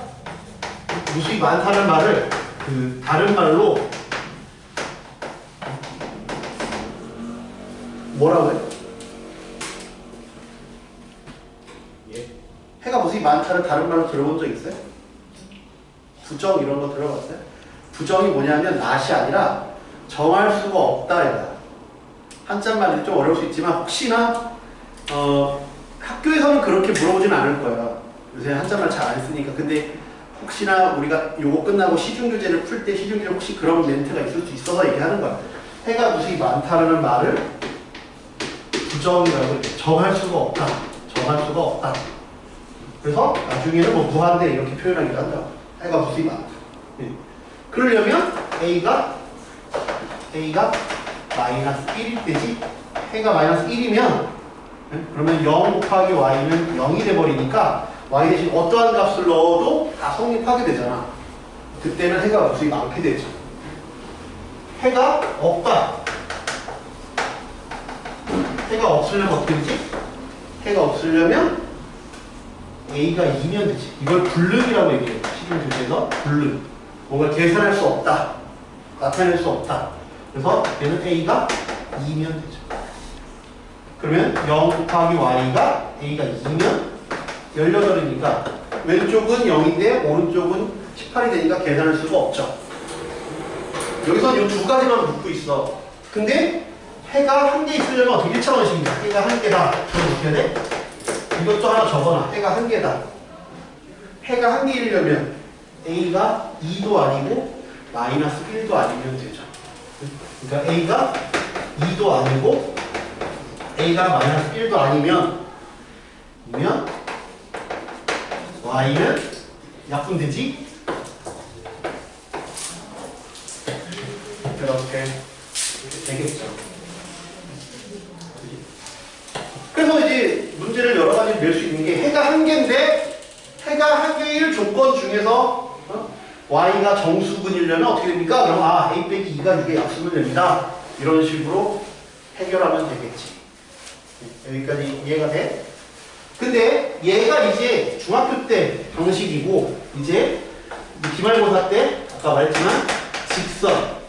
무수히 많다는 말을 다른 말로 뭐라고 해? 예. 해가 무수히 많다는 다른 말로 들어본 적 있어요? 부정 이런 거 들어봤어요? 부정이 뭐냐면 낫이 아니라 정할 수가 없다 이거야. 한자말이 좀 어려울 수 있지만 혹시나 학교에서는 그렇게 물어보진 않을 거야. 요새 한자말 잘 안 쓰니까. 근데 혹시나 우리가 요거 끝나고 시중교재를 풀 때 시중교재 혹시 그런 멘트가 있을 수 있어서 얘기하는 거야. 해가 무수히 많다라는 말을 부정이라고 이렇게 정할 수가 없다. 정할 수가 없다. 그래서 나중에는 뭐 무한대 이렇게 표현하기도 한다. 해가 무수히 많다. 그러려면 A가 마이너스 1일 때지. 해가 마이너스 1이면 그러면 0 곱하기 y는 0이 돼버리니까 y 대신 어떠한 값을 넣어도 다 성립하게 되잖아. 그때는 해가 무수히 많게 되죠. 해가 없다. 해가 없으려면 어떻게 되지? 해가 없으려면 a가 2면 되지. 이걸 불능이라고 얘기해요. 시중 교재에서 불능. 뭔가 계산할 수 없다. 나타낼 수 없다. 그래서 얘는 a가 2면 되죠. 그러면 0 곱하기 y가 a가 2면 18이니까 왼쪽은 0인데 오른쪽은 18이 되니까 계산할 수가 없죠. 여기서 이 두 가지만 묻고 있어. 근데 해가 한 개 있으려면 어떻게 1차 원칙입니다. 해가 한 개다. 그럼 어떻게 해야 돼? 이것도 하나 적어놔. 해가 한 개다. 해가 한 개이려면 a가 2도 아니고 마이너스 1도 아니면 되죠. 그러니까 a가 2도 아니고 a가 마이너스 1도 아니면 y는 약분되지? 이렇게 되겠죠. 그래서 이제 문제를 여러 가지 낼 수 있는 게 해가 한 개인데 해가 한 개일 조건 중에서 y가 정수근이려면 어떻게 됩니까? 그럼 a 빼기 2가 이게 약수근 됩니다. 이런 식으로 해결하면 되겠지. 여기까지 이해가 돼? 근데 얘가 이제 중학교 때 방식이고 이제 기말고사 때 아까 말했지만 직선,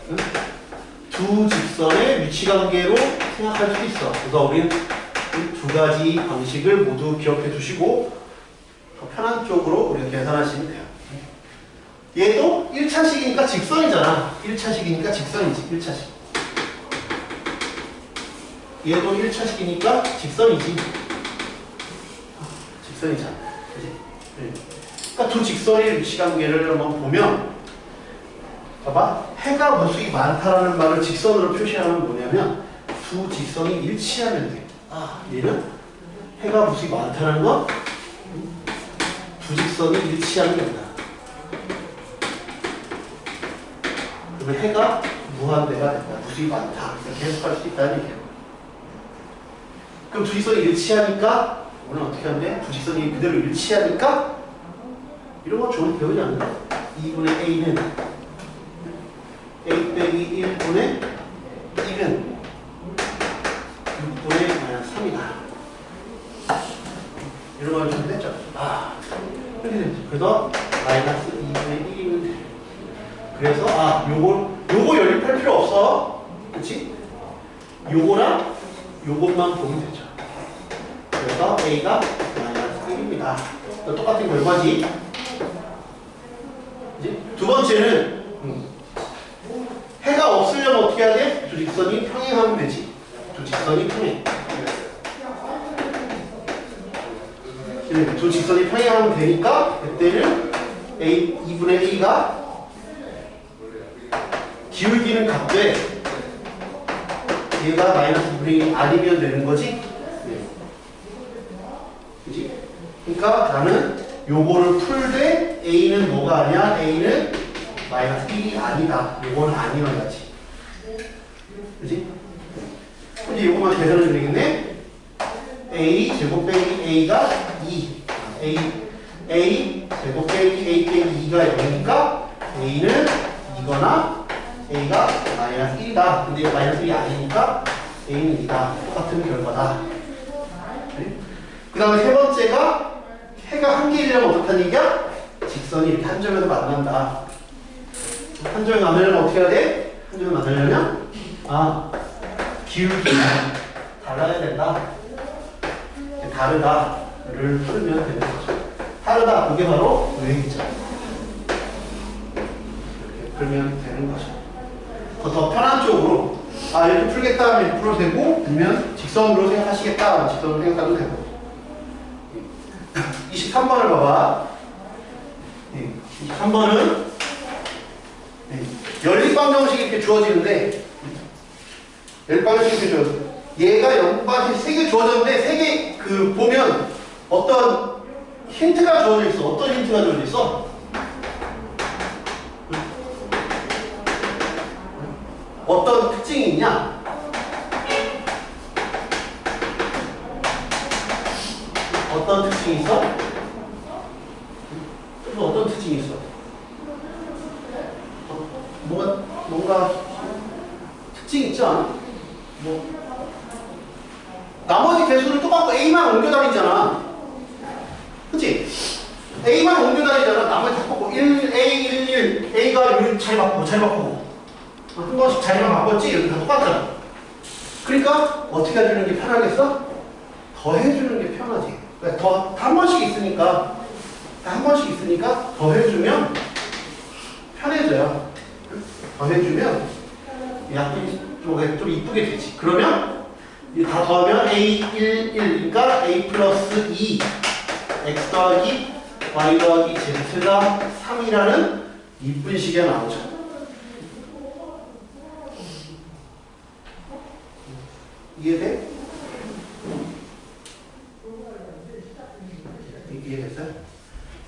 두 직선의 위치관계로 생각할 수 있어. 그래서 우리는 두 가지 방식을 모두 기억해 두시고 더 편한 쪽으로 우리가 계산하시면 돼요. 얘도 1차식이니까 직선이잖아. 1차식이니까 직선이지. 1차식. 얘도 1차식이니까 직선이지. 직선이잖아. 그치? 그러니까 두 직선의 위치관계를 한번 보면 봐봐. 해가 무수히 많다라는 말을 직선으로 표시하면 뭐냐면 두 직선이 일치하면 돼. 얘는 해가 무수히 많다는 건 두 직선이 일치하는 게 아니라 그러면 해가 무한대가 된다. 무수히 많다. 이렇게 해석할 수 있다는 얘기예요. 그럼 두 직선이 일치하니까 오늘 어떻게 하면 돼? 두 직선이 그대로 일치하니까 이런 거 좋은 배우지 않나? 2분의 a는 a 빼기 1분의 1은 6분의 -3이다. 이런 걸 좀 했죠. 그래서 -2분의 1이면 돼. 그래서 요거 연립할 필요 없어. 그치? 요거랑 요것만 보면 되죠. 그래서 a가 -1입니다. 똑같은 결과지. 그치? 두 번째는 해가 없으려면 어떻게 해야 돼? 두 직선이 평행하면 되지. 두 직선이 평행. 두 직선이 평행하면 되니까 그때는 2분의 a가 기울기는 같되 얘가 -2분의 1이 아니면 되는 거지? 그치? 그러니까 나는 요거를 풀되 a는 뭐가 아니야? a는 -1이 아니다. 요거는 아니어야지. 그치? 이제 요거만 계산을 드리겠네. a 제곱 빼기 a가 2. a 제곱 빼기 a 빼기 2가 0이니까 a는 이거나 a가 -1이다. 근데 이거 -1이 아니니까 a는 2다. 똑같은 결과다. 그 다음에 세 번째가 해가 한 개이려면 어떻다는 얘기야? 직선이 이렇게 한 점에서 만난다. 한 점에 만나려면 어떻게 해야 돼? 한 점에 만나려면 기울기가 달라야 된다. 다르다를 풀면 되는 거죠. 다르다, 그게 바로 유행이죠. 이렇게 풀면 되는 거죠. 더 편한 쪽으로 이렇게 풀겠다 하면 이렇게 풀어도 되고 아니면 직선으로 생각하시겠다 하면 직선으로 생각해도 되고. 23번을 봐봐. 23번은 연립방정식이 이렇게 주어지는데 연립방정식이 이렇게 주어져. 얘가 연립방정식 3개 주어졌는데 3개 보면 어떤 힌트가 주어져 있어. 어떤 힌트가 주어져 있어? 어떤 특징이 있냐? 어떤 특징이 있어? 어떤 특징이 있어? 뭔가 특징이 있지 않아? 나머지 개수는 똑같고 A만 옮겨 다니잖아. 그치? A만 옮겨 다니잖아. 나머지 다 바꾸고 1, A, 1, 1, A가 여기 잘 바꾸고 한 번씩 자리만 바꿨지? 여기 다 똑같잖아. 그러니까 어떻게 해주는 게 편하겠어? 더 해주는 게 편하지. 그러니까 한 번씩 있으니까 더 해주면 편해져요. 더 해주면 약간 좀 이쁘게 되지. 그러면 다 더하면 A 1, 1이니까 A 플러스 2 X 더하기 Y 더하기 Z가 3이라는 이쁜 식이 나오죠. 이해돼? 이해됐어요?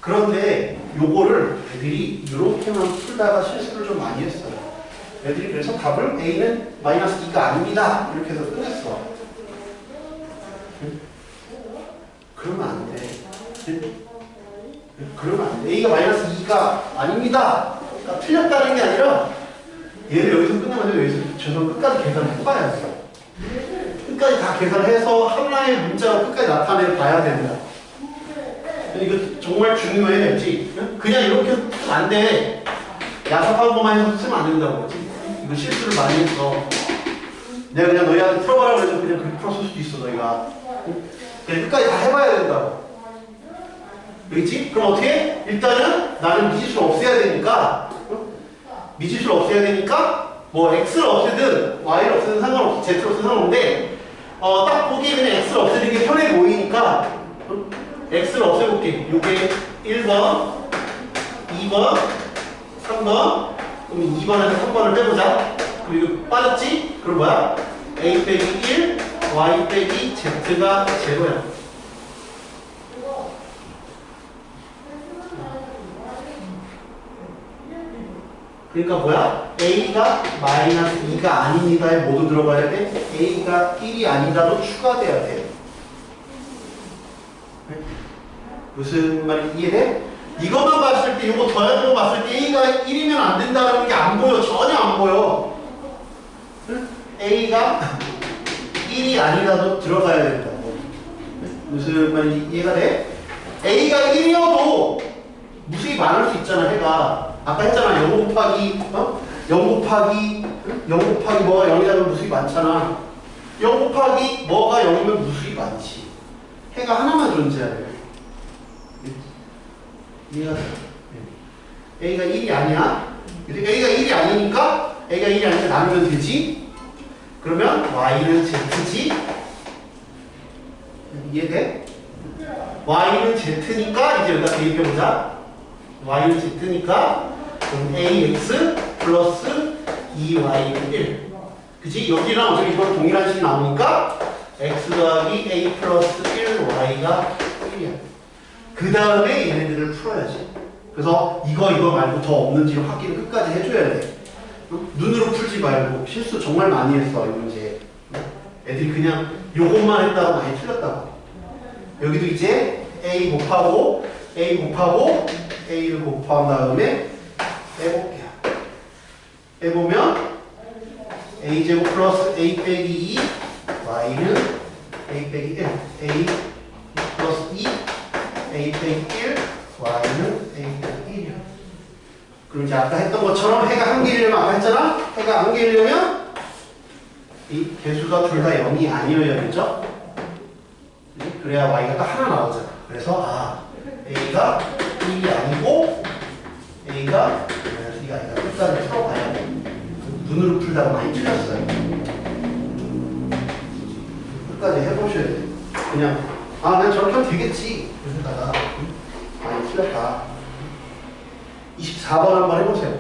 그런데 요거를 애들이 이렇게만 풀다가 실수를 좀 많이 했어요. 애들이 그래서 답을 A는 -2가 아닙니다. 이렇게 해서 끝냈어. 그러면 안 돼. 그러면 안 돼. A가 -2가 아닙니다. 그러니까 틀렸다는 게 아니라 얘를 여기서 끝내면 안 되고 여기서 저는 끝까지 계산해봐야 돼요. 끝까지 다 계산해서 하나의 문자로 끝까지 나타내 봐야 된다. 이거 정말 중요해. 그냥 이렇게 쓰면 안 돼. 야삽한 것만 해서 쓰면 안 된다고. 이거 실수를 많이 했어. 내가 그냥 너희한테 풀어봐라 그래서 그냥 그렇게 풀었을 수도 있어, 너희가. 그냥 끝까지 다 해봐야 된다고. 알겠지? 그럼 어떻게? 일단은 나는 미지수를 없애야 되니까, 미지수를 없애야 되니까, 뭐 x를 없애든 y를 없애든 상관없어. z를 없애든 상관없는데, 딱 보기에 그냥 x를 없애는 게 편해 보이니까, x를 없애볼게. 요게 1번, 2번, 3번, 그럼 2번에서 3번을 빼보자. 그럼 이거 빠졌지? 그럼 뭐야? a 빼기 1, y 빼기 z가 제로야. 그러니까 뭐야? a가 마이너스 2가 아닙니다에 모두 들어가야 돼. a가 1이 아니라도 추가돼야 돼. 무슨 말인지 이해돼? 이것만 봤을 때, 이거 더해서 봤을 때 a가 1이면 안 된다는 게 안 보여. 전혀 안 보여. a가 1이 아니라도 들어가야 된다고. 무슨 말인지 이해가 돼? a가 1이어도 무수히 많을 수 있잖아, 해가. 아까 했잖아, 0 곱하기 0 곱하기 뭐가 0이라면 무수히 많잖아. 0 곱하기 뭐가 0이면 무수히 많지. 해가 하나만 존재하래. 이해가 돼? a가 1이 아니야. a가 1이 아니니까 a가 1이 아니니까 나누면 되지. 그러면 y는 z지. 이해돼? y는 z니까 이제 여기다 대입해보자. y는 z니까 그럼 ax 플러스 2y는 1. 그치? 여기랑 어차피 이건 동일한 식이 나오니까 x 더하기 a 플러스 1y가 1이야. 그 다음에 얘네들을 풀어야지. 그래서 이거 말고 더 없는지를 확인을 끝까지 해줘야 돼. 눈으로 풀지 말고. 실수 정말 많이 했어, 이 문제. 애들이 그냥 요것만 했다고 많이 틀렸다고. 여기도 이제 a 곱하고 a를 곱한 다음에 빼볼게요. 빼보면 a제곱 플러스 a 빼기 2 y는 a 빼기 1 a 플러스 2 a 빼기 1 y는 a 빼기 1이야. 그럼 이제 아까 했던 것처럼 해가 한 개이려면 아까 했잖아? 해가 한 개이려면 이 개수가 둘 다 0이 아니어야겠죠? 그래야 y가 딱 하나 나오잖아. 그래서 a가 1이 아니고 a가 -2가 아니라 끝까지 풀어봐야 돼. 눈으로 풀다가 많이 틀렸어요. 끝까지 해보셔야 돼. 그냥 난 저렇게 하면 되겠지. 그러다가 많이 틀렸다. 24번 한번 해보세요.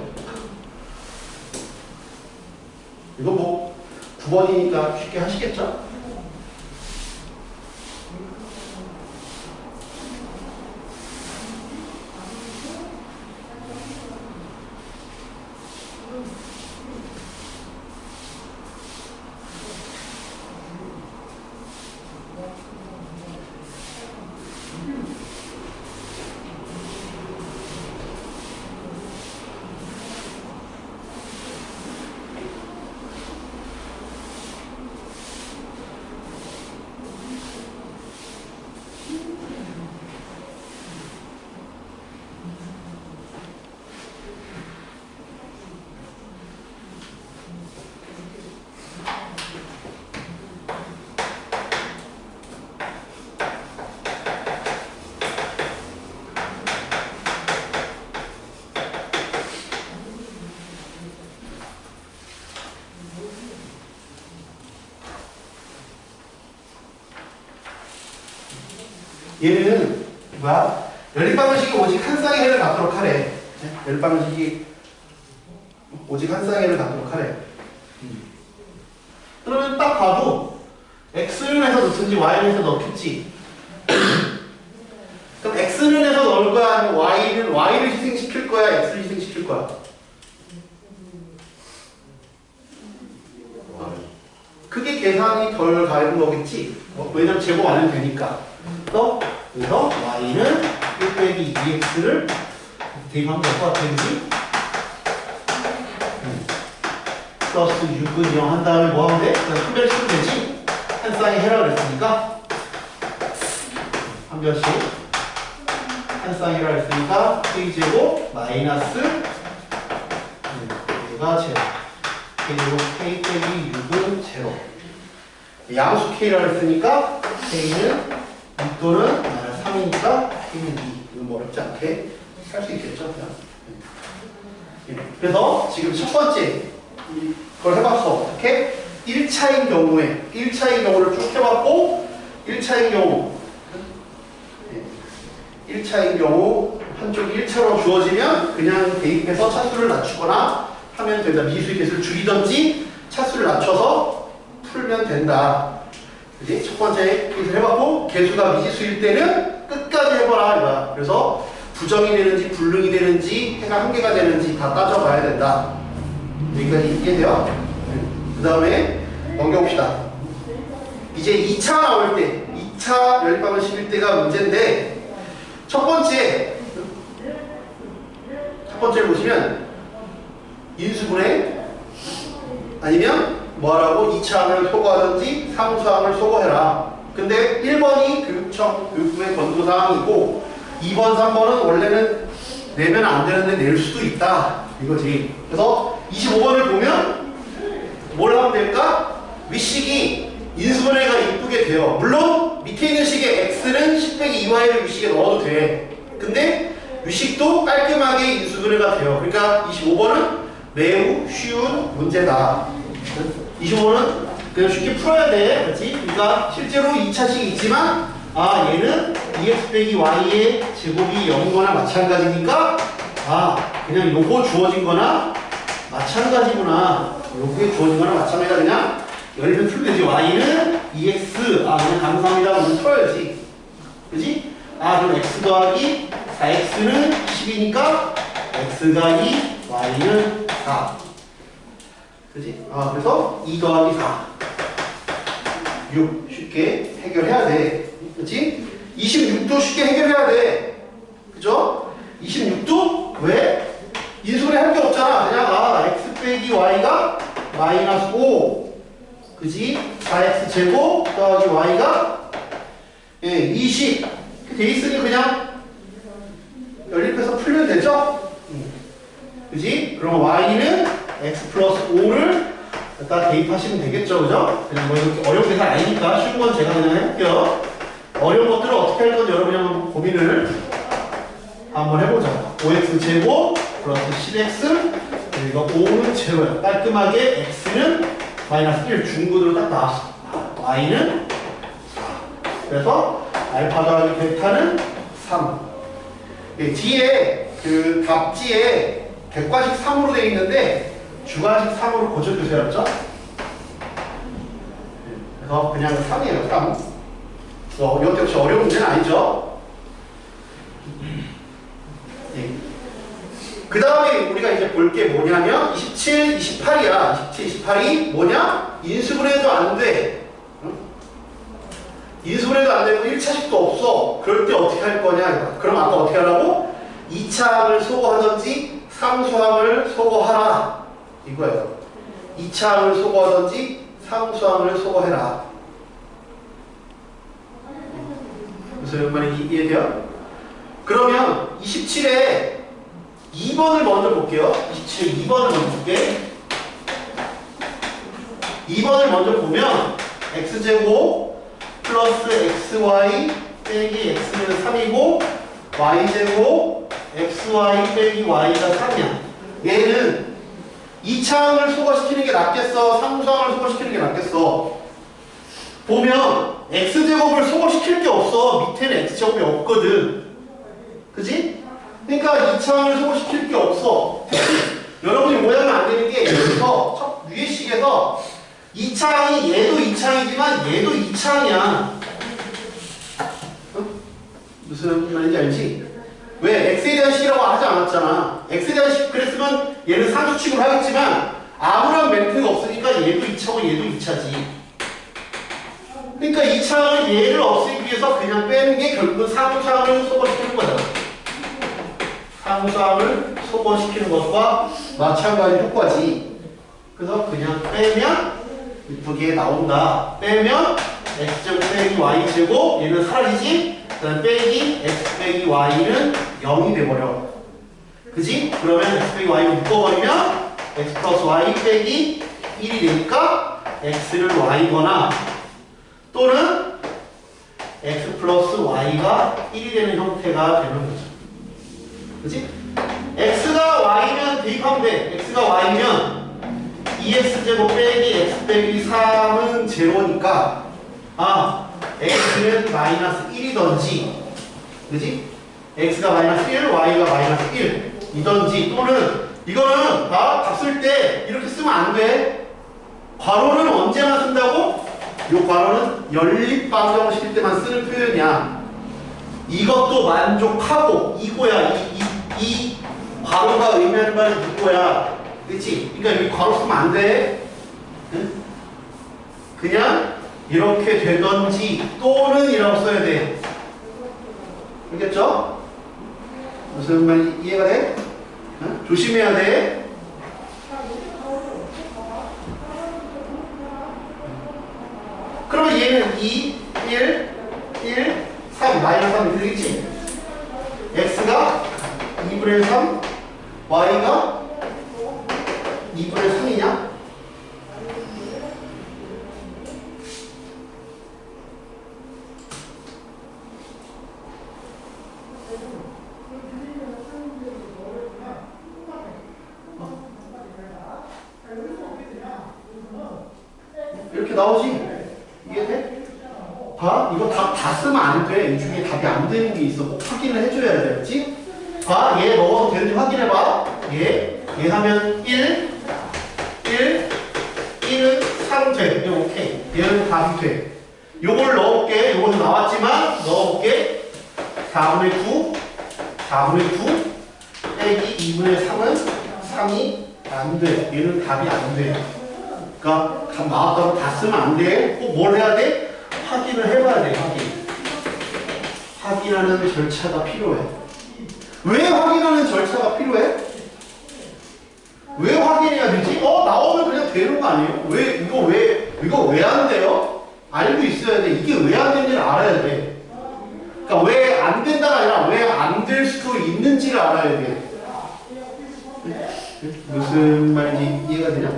이거 뭐 9번이니까 쉽게 하시겠죠? 얘는 뭐야? 연립방정식이 오직 한 쌍의 해를 갖도록 하래. 연립방정식이 오직 한 쌍의 해를 갖도록 하래. 그러면 딱 봐도 x는 해서 넣든지 y는 해서 넣겠지. 그럼 x는 해서 넣을 거야? 아니면 y를 희생시킬 거야? x를 희생시킬 거야? 그게 계산이 덜 가는 거겠지? 왜냐면 제곱 안 해도 되니까. 그래서 y는 1 빼기 2x를 대입하면 될 것 같아, 그지? 플러스 6은 0 한 다음에 뭐 하면 돼? 그냥 한 변씩 되지? 한 쌍에 해라 그랬으니까 한 변씩 한 쌍이라 했으니까 K제곱 마이너스 얘가 제로 K제곱 K 빼기 6은 제로 양수 K라 했으니까 K는 6 또는 마이너스 3이니까 K는 2 이건 뭐 어렵지 않게 할 수 있겠죠 그냥. 그래서 지금 첫 번째 그걸 해봤어. 어떻게? 1차인 경우에 1차인 경우를 쭉 해봤고 1차인 경우 1차인 경우 한쪽이 1차로 주어지면 그냥 대입해서 차수를 낮추거나 하면 된다. 미수의 개수를 줄이든지 차수를 낮춰서 풀면 된다. 그지? 첫 번째 케이스를 해봤고 개수가 미지수일 때는 끝까지 해봐라 이거야. 그래서 부정이 되는지 불능이 되는지 해가 한 개가 되는지 다 따져봐야 된다. 여기까지 이해돼요? 그 다음에 넘겨봅시다. 이제 2차 나올 때 2차 연립방을 실을 때가 문제인데 첫 번째를 보시면 인수분해 아니면 뭐하라고 2차항을 소거하든지 상수항을 소거해라. 근데 1번이 교육청 교육부의 권고사항이고 2번, 3번은 원래는 내면 안 되는데 낼 수도 있다. 이거지. 그래서 25번을 보면 뭘 하면 될까? 윗식이 인수분해가 이쁘게 돼요. 물론 밑에 있는 식의 x는 10 빼기 2y를 윗식에 넣어도 돼. 근데 윗식도 깔끔하게 인수분해가 돼요. 그러니까 25번은 매우 쉬운 문제다. 25번은 그냥 쉽게 풀어야 돼. 그렇지? 그러니까 실제로 2차식이 있지만 아 얘는 2x 빼기 y의 제곱이 0인 거나 마찬가지니까 아 그냥 요거 주어진 거나 마찬가지구나. 요게 주어진 거나 마찬가지다. 그냥 열면 풀면 되지. y는 2x 아 그냥 감사합니다. 오늘 풀어야지. 그지? 아 그럼 x 더하기 4x는 10이니까 x가 2 y는 4 그지? 아 그래서 2 더하기 4 6 쉽게 해결해야 돼. 그치? 26도 쉽게 해결해야 돼. 그죠? 26도? 왜? 인수분해 할 게 없잖아. 그냥 아 x 빼기 y가 마이너스 5 그지? 4x 제곱 더하기 y가 20 돼 있으니 그냥 연립해서 풀면 되죠? 그지? 그럼 y는 x 플러스 5를 갖다 대입하시면 되겠죠, 그죠? 그냥 뭐 이렇게 어려운 계산 아니니까 쉬운 건 제가 그냥 해볼게요. 어려운 것들을 어떻게 할 건지 여러분이 한번 고민을 한번 해보자. 5x 제곱 플러스 10x 그리고 5는 제로야. 깔끔하게 x는 마이너스 1 중근으로 딱 나왔어. y는 4. 그래서 알파 더하기 베타는 3. 뒤에 그 답지에 객관식 3으로 되어 있는데 주관식 3으로 고쳐주세요. 그렇죠? 그래서 그냥 3이에요. 3. 이것도 역시 어려운 문제는 아니죠. 네. 그 다음에 우리가 이제 볼 게 뭐냐면 27, 28이야. 27, 28이 뭐냐? 인수분해도 안 돼. 응? 인수분해도 안 되고 1차식도 없어. 그럴 때 어떻게 할 거냐? 그럼 아까 어떻게 하라고? 2차항을 소거하든지 상수항을 소거하라. 이거예요. 2차항을 소거하든지 상수항을 소거해라. 무슨 말인지 이해돼요? 그러면 27에 2번을 먼저 볼게요. 27에 2번을 먼저 볼게. 2번을 먼저 보면 x제곱 플러스 xy 빼기 x는 3이고 y제곱 xy 빼기 y가 3이야. 얘는 2차항을 소거시키는 게 낫겠어? 상수항을 소거시키는 게 낫겠어? 보면 x제곱을 소거시킬 게 없어. 밑에는 x제곱이 없거든. 그지? 그러니까 2차항을 소거시킬 게 없어. 여러분이 오해하면 안 되는 게 여기서 첫 위에 식에서 2차항이 얘도 2차항이지만 얘도 2차항이야. 무슨 말인지 알지? 왜? x에 대한 식이라고 하지 않았잖아. x에 대한 식 그랬으면 얘는 상수칙으로 하겠지만 아무런 멘트가 없으니까 얘도 2차고 얘도 2차지. 그러니까 2차항을 얘를 없애기 위해서 그냥 빼는 게 결국은 상수항을 소거시키는 거잖아. 상수항을 소거시키는 것과 마찬가지 효과지. 그래서 그냥 빼면 이쁘게 나온다. 빼면 x제곱 빼기 y제곱 얘는 사라지지? 그 다음에 빼기 x 빼기 y는 0이 돼버려. 그지? 그러면 x 빼기 y를 묶어버리면 x 플러스 y 빼기 1이 되니까 x를 y거나 또는 x 플러스 y가 1이 되는 형태가 되는 거죠. 그치? x가 y면 대입하면 돼. x가 y면 2x제곱 빼기 x 빼기 3은 제로니까 x는 마이너스 1이던지 그치? x가 마이너스 1, y가 마이너스 1이던지 또는 이거는 밥 쓸 때 이렇게 쓰면 안 돼. 괄호는 언제만 쓴다고? 이 괄호는 연립방정을 시킬 때만 쓰는 표현이야. 이것도 만족하고 이거야. 이 괄호가 의미하는 바는 이거야. 그치? 그러니까 여기 괄호 쓰면 안 돼. 응? 그냥 이렇게 되던지 또는 이라고 써야 돼. 알겠죠? 무슨 말인지 이해가 돼? 응? 조심해야 돼. 그러면 얘는 2, 1, 1, 3, 마이너스 3이 되겠지? x가 2분의 3, y가 2분의 3이냐? 이렇게 나오지? 이해돼? 봐, 이거 다 쓰면 안 돼. 이 중에 답이 안 되는 게 있어. 꼭 확인을 해줘야 돼. 그렇지? 봐, 얘 넣어도 되는지 확인해봐. 얘 하면 1, 1은 3 돼. 이거 오케이. 얘는 답이 돼. 요걸 넣어볼게. 요거는 나왔지만 넣어볼게. 4분의 9 빼기 2분의 3은 3이 안 돼. 얘는 답이 안 돼. 그러니까 답 나왔다고 다 쓰면 안 돼. 꼭 뭘 해야 돼? 확인을 해봐야 돼. 확인하는 절차가 필요해. 왜 확인하는 절차가 필요해? 왜 확인해야 되지? 나오면 그냥 되는 거 아니에요? 이거 왜 안 돼요? 알고 있어야 돼. 이게 왜 안 되는지를 알아야 돼. 그러니까 왜 안 된다가 아니라 왜 안 될 수도 있는지를 알아야 돼. 무슨 말인지 이해가 되냐?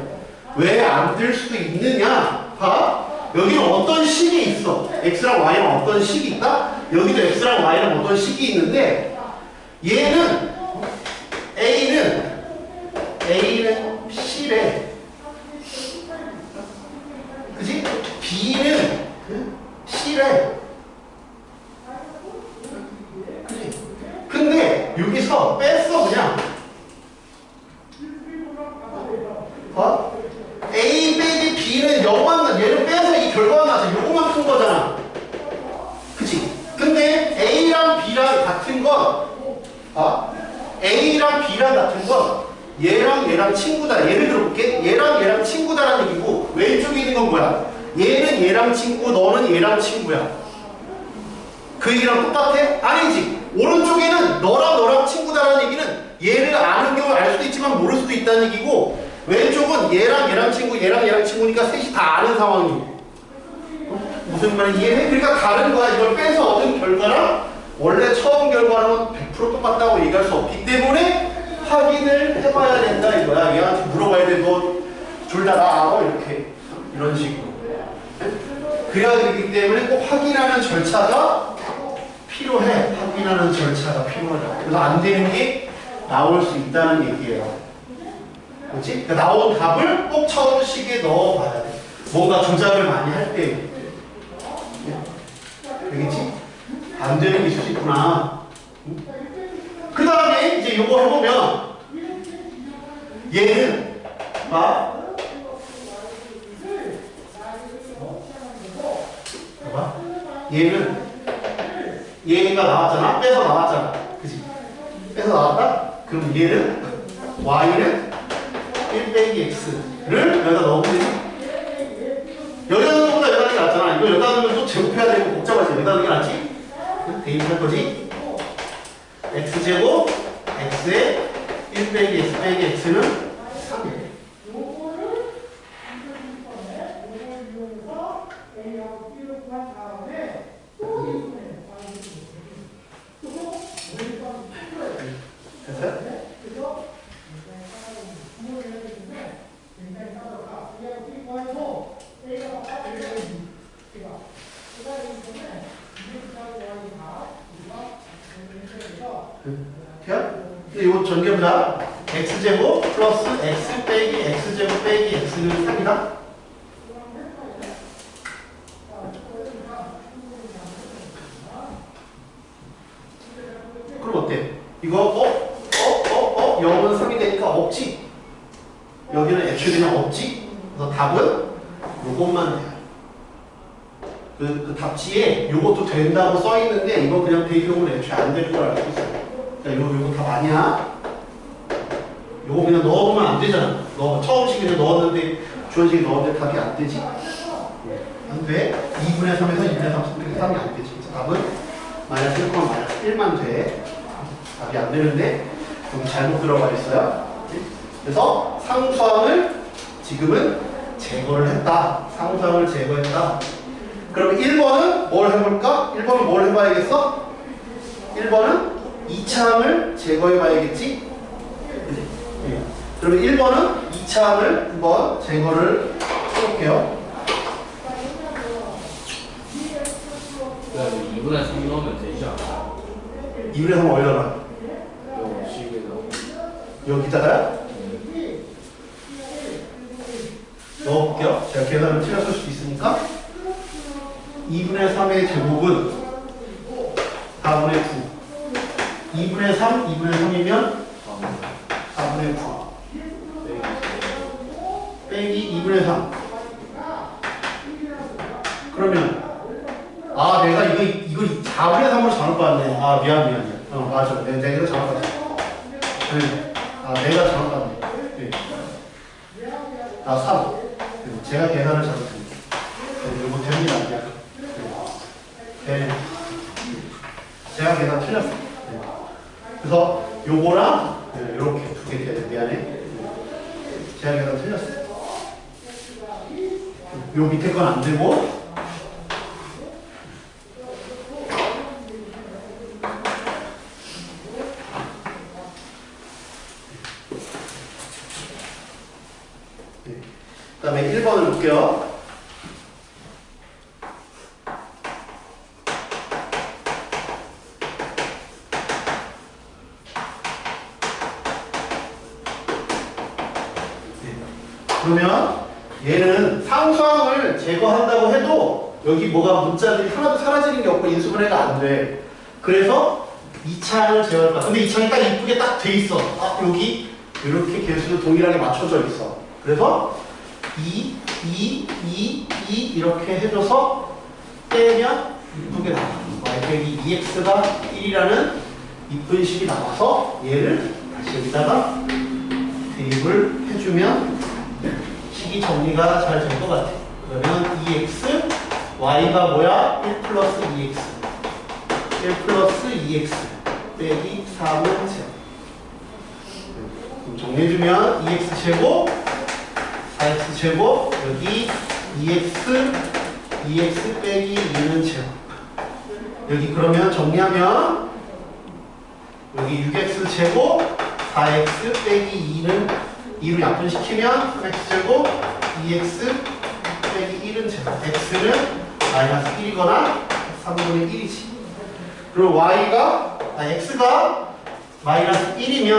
왜 안 될 수도 있느냐? 봐. 여기는 어떤 식이 있어. x랑 y는 어떤 식이 있다? 여기도 x랑 y는 어떤 식이 있는데 얘는 A는 C래. 그지? B는 C래. 그지? 근데 여기서 뺐어 그냥. A 빼기 B는 0만 얘를 빼서 이 결과가 나서 요거만 푼 거잖아. 그치? 근데 A랑 B랑 같은 건 A랑 B랑 같은 건 얘랑 친구다. 예를 들어볼게. 얘랑 친구다라는 얘기고 왼쪽에 있는 건 뭐야? 얘는 얘랑 친구, 너는 얘랑 친구야. 그 얘기랑 똑같아? 아니지. 오른쪽에는 너랑 친구다라는 얘기는 얘를 아는 경우 알 수도 있지만 모를 수도 있다는 얘기고 왼쪽은 얘랑 친구, 얘랑 친구니까 셋이 다 아는 상황이고. 무슨 말인지 이해해? 그러니까 다른 거야. 이걸 빼서 얻은 결과랑 원래 처음 결과는 100% 똑같다고 얘기할 수 없기 때문에 확인을 해봐야 된다 이거야. 얘한테 물어봐야 돼. 너 둘 다 나 알아? 이렇게. 이런 식으로. 그래야 되기 때문에 꼭 확인하는 절차가 필요해. 확인하는 절차가 필요하다. 그래서 안 되는 게 나올 수 있다는 얘기예요. 그렇지? 그러니까 나온 답을 꼭 처음 식에 넣어봐야 돼. 뭔가 조작을 많이 할 때. 알겠지? 안 되는 게 있을 수 있구나. 그 다음에 이제 요거 해보면 얘는 봐봐. 얘가 나왔잖아. 빼서 나왔잖아. 그치? 빼서 나왔다? 그럼 얘는 y는 1 빼기 x를 여기다 넣으면 되지? 여기다 넣는 것보다 여기다 넣는 게 낫잖아. 이거 여기다 넣으면 또 제곱해야 되고 복잡하지. 여기다 넣는 게 낫지? 대입할 거지? x제곱 x에 1 빼기 x 빼기 x는 3이에요. 이거 전개보자. x제곱 플러스 x 빼기 x제곱 빼기 x는 3이다. 그럼 어때? 이거 0은 3이 되니까 없지? 여기는 애초에 그냥 없지? 그래서 답은 요것만 돼요. 그 답지에 요것도 된다고 써있는데 이거 그냥 대기용은 애초에 안 될 줄 알고 있어요. 그러니까 요거 답 아니야. 요거 그냥 넣어보면 안 되잖아. 처음 시기에 넣었는데 주어지게 넣었는데 답이 안 되지. 안 돼. 2분의 3에서 2분의 3 이렇게 3이 안 되지. 그래서 답은 마이너스 1, 마이너스 1만 돼. 답이 안 되는데 여기 잘못 들어가 있어요. 그래서 상수항을 지금은 제거를 했다. 상수항을 제거했다. 그러면 1번은 뭘 해볼까? 1번은 뭘 해봐야겠어? 1번은 2차항을 제거해봐야겠지? 그치? 네. 그러면 1번은 2차항을 한번 제거를 해볼게요. 그래서 2분의 3 넣으면 되지 않아? 2분의 3 얼려놔. 식에다 여기다가 넣어볼게요. 제가 계산을 틀렸을 수도 있으니까 2분의 3의 제곱은 4분의 9 2분의 3, 2분의 3이면 4분의 9 빼기 2분의 3 그러면 내가 이거 4분의 3으로 잘못 봤네. 미안. 맞아. 내가 이거 잘못 봤네. 내가 잘못 봤네. 네. 3. 제가 계산을 잘못했네. 이거 됩니다. 네. 제가 계산 틀렸어. 네. 그래서 요거랑 이렇게 두 개 돼야 돼. 미안해. 제가 계산 틀렸어. 요 밑에 건 안 되고 그 다음에 1번을 볼게요. 그러면 얘는 상수항을 제거한다고 해도 여기 뭐가 문자들이 하나도 사라지는 게 없고 인수분해가 안 돼. 그래서 2차항을 제거할 거야. 근데 2차항이 딱 이쁘게 딱 돼 있어. 여기 이렇게 개수도 동일하게 맞춰져 있어. 그래서 2 이렇게 해줘서 빼면 이쁘게 나와. y 빼기 2x가 1이라는 이쁜 식이 나와서 얘를 다시 여기다가 대입을 해주면 식이 정리가 잘 될 것 같아. 그러면 2x, y가 뭐야? 1 플러스 2x 1 플러스 2x 빼기 3은 제곱. 정리해주면 2x 제곱 4x 제곱 여기 2x 빼기 2는 제곱. 여기 그러면 정리하면 여기 6x 제곱 4x 빼기 2는 2로 약분시키면 3x 제곱 2x 빼기 1은 제곱. x는 마이너스 1이거나 3분의 1이지. 그리고 x가 마이너스 1이면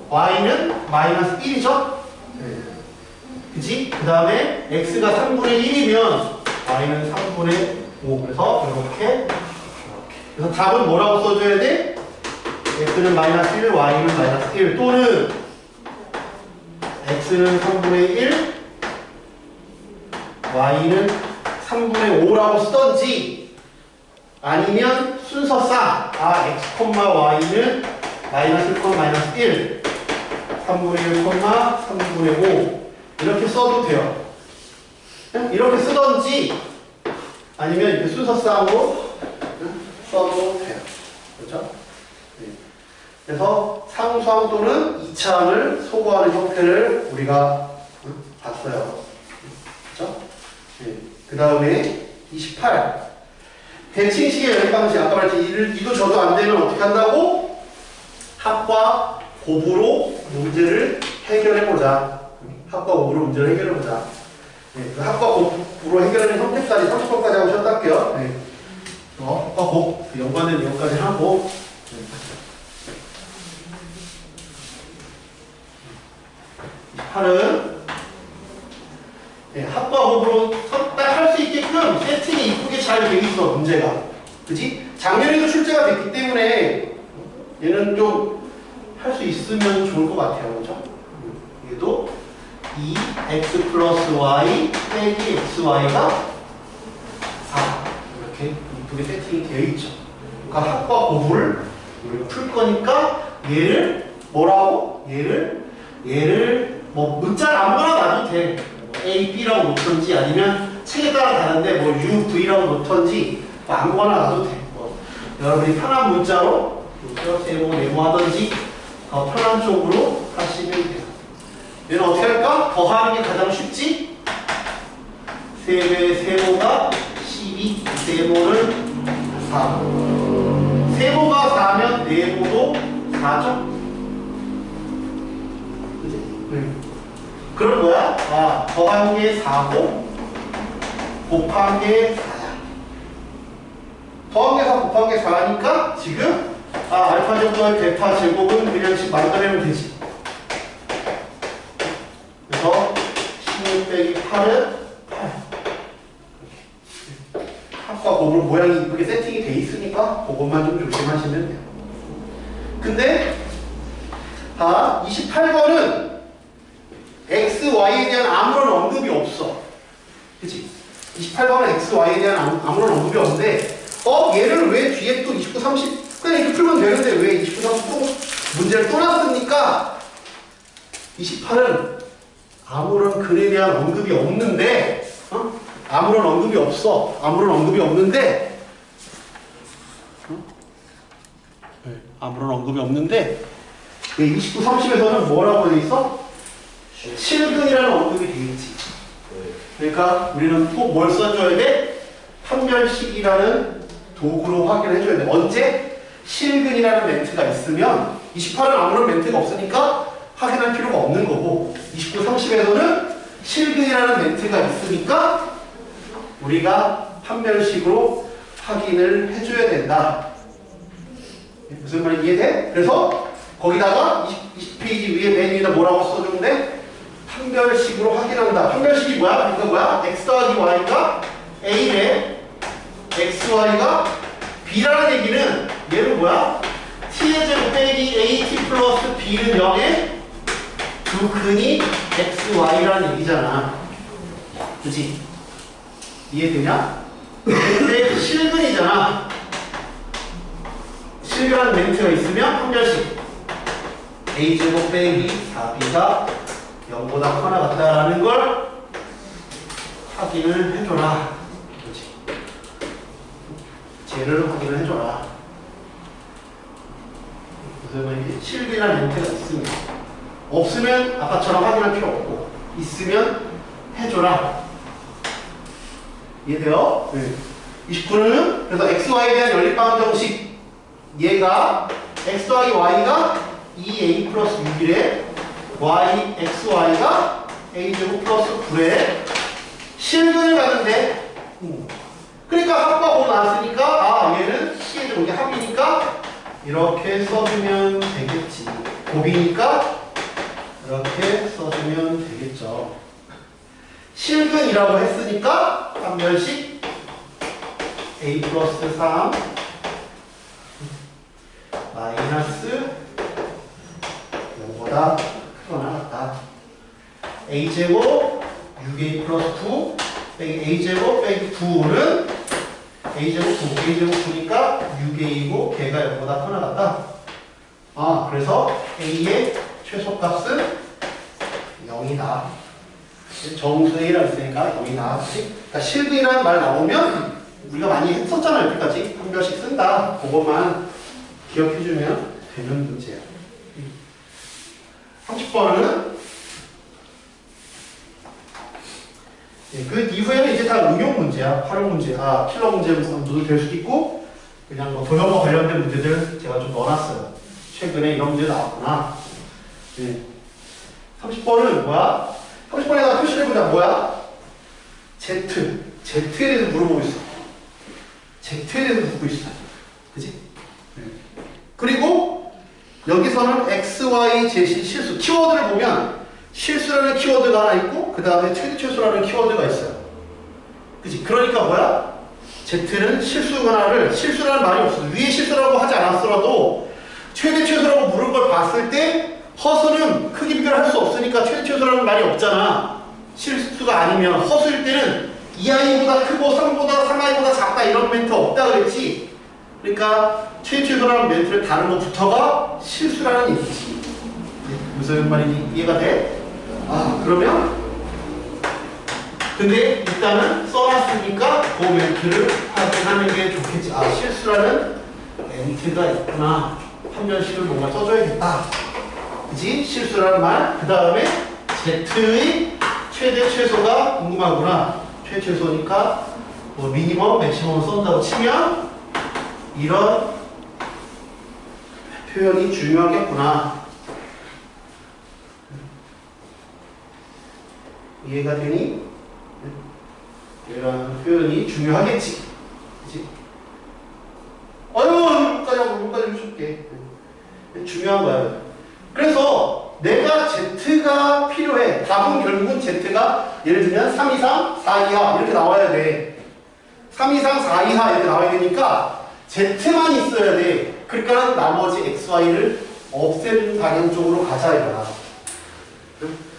y는 마이너스 1이죠? 그치? 그 다음에 x가 3분의 1이면 y는 3분의 5. 그래서 이렇게. 그래서 답은 뭐라고 써줘야 돼? x는 마이너스 1, y는 마이너스 1 또는 x는 3분의 1, y는 3분의 5라고 쓰던지 아니면 순서상 x, y는 마이너스 1, 마이너스 1 3분의 1, 3분의 5 이렇게 써도 돼요. 이렇게 쓰던지 아니면 이렇게 순서상으로 써도 돼요. 그렇죠? 네. 그래서 상수항 또는 2차항을 소거하는 형태를 우리가 봤어요. 그렇죠? 네. 그 다음에 28 대칭식의 연립 방식. 아까 말했지 이도 저도 안 되면 어떻게 한다고? 합과 곱으로 문제를 해결해보자. 합과 곱으로 문제를 해결해보자. 네, 그 합과 곱으로 해결하는 형태까지 30번까지 하고 쉬었다 할게요. 네. 합과 곱, 그 연관된 내용까지 하고 28은 합과 곱으로 딱 할 수 있게끔 세팅이 이쁘게 잘 돼 있어, 문제가. 그치? 작년에도 출제가 됐기 때문에 얘는 좀 할 수 있으면 좋을 것 같아요. 그죠? 얘도 2x 플러스 y 빼기 xy가 4 이렇게 이쁘게 세팅이 되어 있죠. 그러니까 합과 곱을 우리가 풀 거니까 얘를 뭐라고? 얘를 뭐 문자를 아무거나 놔도 돼. 뭐 A, B라고 놓던지 아니면 책에 따라 다른데 뭐 U, V라고 놓던지 뭐 아무거나 놔도 돼. 뭐 여러분이 편한 문자로 메모하던지 더 편한 쪽으로 하시면 돼요. 얘는 어떻게 할까? 더하는 게 가장 쉽지? 3배 세모가 12, 세모를 4. 세모가 4면 네모도 4죠? 그치? 그런 거야? 아, 더한 게 4고 곱한 게 4야. 더한 게 4, 곱한 게 4니까 지금 알파 제곱과 베타 제곱은 그냥 지금 만들어내면 되지. 그래서 16 빼기 8은 8. 합과 곱으로 모양이 이쁘게 세팅이 돼 있으니까 그것만 좀 조심하시면 돼요. 근데 28번은 x, y에 대한 아무런 언급이 없어. 그치? 28번은 x, y에 대한 아무런 언급이 없는데 얘를 왜 뒤에 또 29, 30 그냥 이렇게 풀면 되는데 왜 29, 30 또 문제를 또 놨습니까? 28은 아무런 글에 대한 언급이 없는데 아무런 언급이 없어. 아무런 언급이 없는데 아무런 언급이 없는데 29, 30에서는 뭐라고 돼 있어? 실근이라는 언급이 돼 있지. 그러니까 우리는 꼭 뭘 써줘야 돼? 판별식이라는 도구로 확인을 해줘야 돼. 언제? 실근이라는 멘트가 있으면 28은 아무런 멘트가 없으니까 확인할 필요가 없는 거고 29, 30에서는 실근이라는 멘트가 있으니까 우리가 판별식으로 확인을 해줘야 된다. 무슨 말인지 이해돼? 그래서 거기다가 20페이지 위에 맨 위에다 뭐라고 써주는데 판별식으로 확인한다. 판별식이 뭐야? 그러니까 뭐야? x 더하기 y가 a래 xy가 b라는 얘기는 얘는 뭐야? t의 제곱 빼기 at 플러스 b는 0에 두 근이 xy라는 얘기잖아. 그치? 이해되냐? 근데 실근이잖아. 실근한 멘트가 있으면 판별식 a제곱 빼기 4b가 0보다 커나 같다라는 걸 확인을 해줘라. 그렇지? 쟤를 확인을 해줘라. 그래서 실근이라는 멘트가 있으면 없으면 아까처럼 확인할 필요 없고 있으면 해줘라. 이해돼요? 네. 29는 그래서 xy에 대한 연립방정식 얘가 x 더하기 y가 2a 플러스 6이래 y, xy가 a제곱 플러스 9래 실근을 가는데 그러니까 합과 곱 나왔으니까 얘는 c의 제곱 이게 합이니까 이렇게 써주면 되겠지. 곱이니까 이렇게 써주면 되겠죠. 실근이라고 했으니까 판별식 a 플러스 3 마이너스 0보다 크거나 같다. a제곱 6a 플러스 9 빼기 a제곱 빼기 9는 a제곱 9, a제곱 9니까 6a이고 걔가 0보다 크거나 같다. 그래서 a의 최소값은 0이다. 정수 a라고 했으니까 0이다. 그러니까 실근이라는 말 나오면 우리가 많이 했었잖아. 여기까지 판별식 쓴다. 그것만 기억해주면 되는 문제야. 30번은 그 이후에는 이제 다 응용 문제야. 활용 문제. 킬러 문제도 될 수도 있고 그냥 뭐 도형과 관련된 문제들 제가 좀 넣어놨어요. 최근에 이런 문제 나왔구나. 30번은 뭐야? 30번에다가 표시를 해보자. 뭐야? Z에 대해서 물어보고 있어. Z에 대해서 묻고 있어. 그치? 그리고 여기서는 x, y 제시 실수 키워드를 보면 실수라는 키워드가 하나 있고 그 다음에 최대 최소라는 키워드가 있어요. 그치? 그러니까 뭐야? Z는 실수라는 말이 없어. 위에 실수라고 하지 않았더라도 최대 최소라고 물은 걸 봤을 때 허수는 크기 비교를 할 수 없으니까 최대 최소라는 말이 없잖아. 실수가 아니면 허수일 때는 2i보다 크고 3보다 3i보다 작다 이런 멘트 없다 그랬지. 그러니까 최대 최소라는 멘트를 다른 것부터가 실수라는 얘기지. 무슨 말인지 이해가 돼? 아 그러면 근데 일단은 써놨으니까 그 멘트를 확인하는 게 좋겠지. 아 실수라는 멘트가 있구나. 한 변씩을 뭔가 써줘야겠다. 그치? 실수라는 말. 그 다음에 Z의 최대 최소가 궁금하구나. 최대 최소니까 뭐 미니멈, 맥시멈을 쓴다고 치면 이런 표현이 중요하겠구나. 이해가 되니? 이런 표현이 중요하겠지. 그치? 여기까지 해줄게. 중요한 거야. 그래서 내가 Z가 필요해. 답은 결국은 Z가 예를 들면 3 이상 4 이하 이렇게 나와야 돼. 3 이상 4 이하 이렇게 나와야 되니까 Z만 있어야 돼. 그러니까 나머지 XY를 없애는 방향 쪽으로 가자 이거야.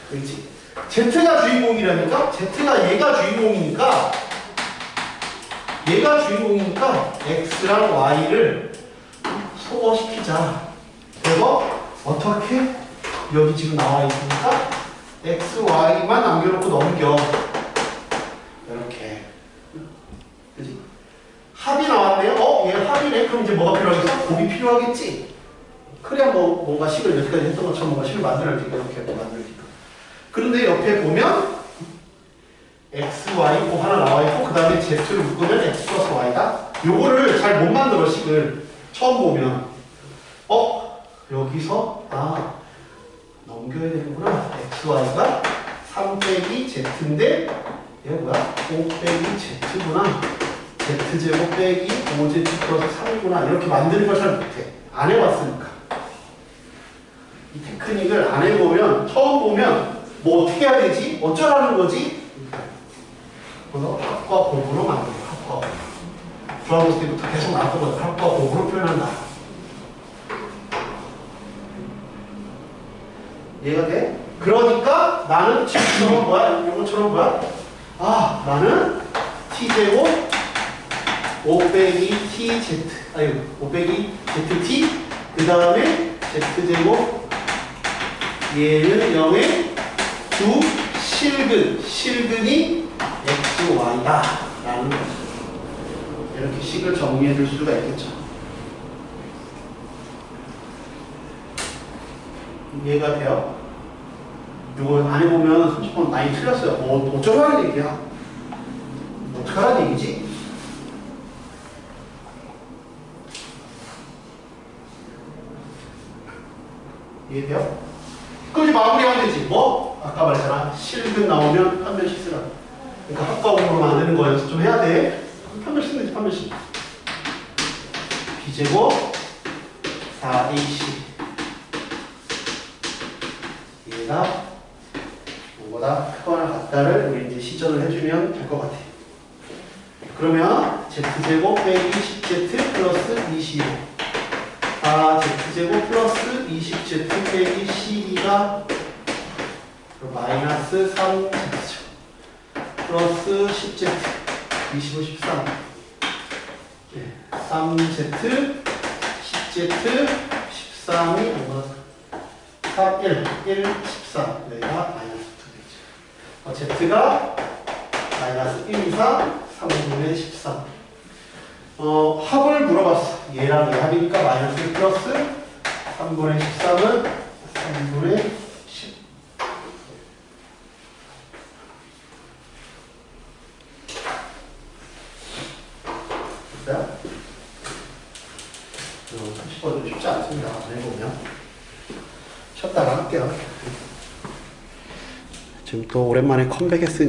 그렇지? Z가 주인공이라니까? Z가 얘가 주인공이니까 X랑 Y를 소거시키자. 그래서 어떻게? 여기 지금 나와 있으니까 X, Y만 남겨놓고 넘겨. 이렇게. 그치? 합이 나왔네요. 얘 합이네. 그럼 이제 뭐가 필요하겠어? 곱이 필요하겠지? 그래야 뭔가 식을 여기까지 했던 것처럼 뭔가 식을 만들어야지. 이렇게 만들기. 그런데 옆에 보면 x, y 곱 하나 나와 있고 그 다음에 z를 묶으면 x 플러스 y다. 요거를 잘 못 만들어 식을 처음 보면 여기서 넘겨야 되는구나. x, y가 3 빼기 z인데 얘가 뭐야? 5 빼기 z구나. z제곱 빼기 5z 플러스 3이구나. 이렇게 만드는 걸 잘 못해. 안 해봤으니까. 이 테크닉을 안 해보면 처음 보면 뭐 어떻게 해야 되지? 어쩌라는 거지? 그래서 합과 곱으로 만들어. 합과 곱. 중학교 때부터 계속 나왔던 거죠. 합과 곱으로 표현한다. 이해가 돼? 그러니까 나는 지금처럼 뭐야? 이것처럼 뭐야? 나는 t제곱 5 빼기 tz 5 빼기 zt 그 다음에 z제곱 얘는 0에 두 실근이 x, y다 라는 거죠. 이렇게 식을 정리해 줄 수가 있겠죠. 이해가 돼요? 이거 안 해보면 30번 많이 틀렸어요. 어쩌라는 얘기야? 어떡하라는 얘기지? 이해돼요? 그럼 이제 마무리하면 되지. 뭐? 아까 말했잖아. 실근 나오면 한 변씩 쓰라. 그러니까 합과곱으로 만드는 거여서 좀 해야 돼. 한 변씩 쓰면 되지, 한 변씩. b제곱 4ac 얘가 뭐보다 크거나 같다를 우리 이제 시전을 해주면 될 것 같아. 그러면 z제곱 빼기 10z 플러스 25 z제곱 플러스 20z 빼기 12가 마이너스 3z 플러스 10z 25, 13 3z 10z 13이 3, 1, 13 여기가 마이너스 2 되죠. z가 마이너스 1, 2, 4 3분의 13 합을 물어봤어. 얘랑 얘 합이니까 마이너스 1 플러스 3분의 13은 3분의 10 됐어요? 30번은 쉽지 않습니다. 안 해보면 쉬었다가 할게요. 지금 또 오랜만에 컴백했으니까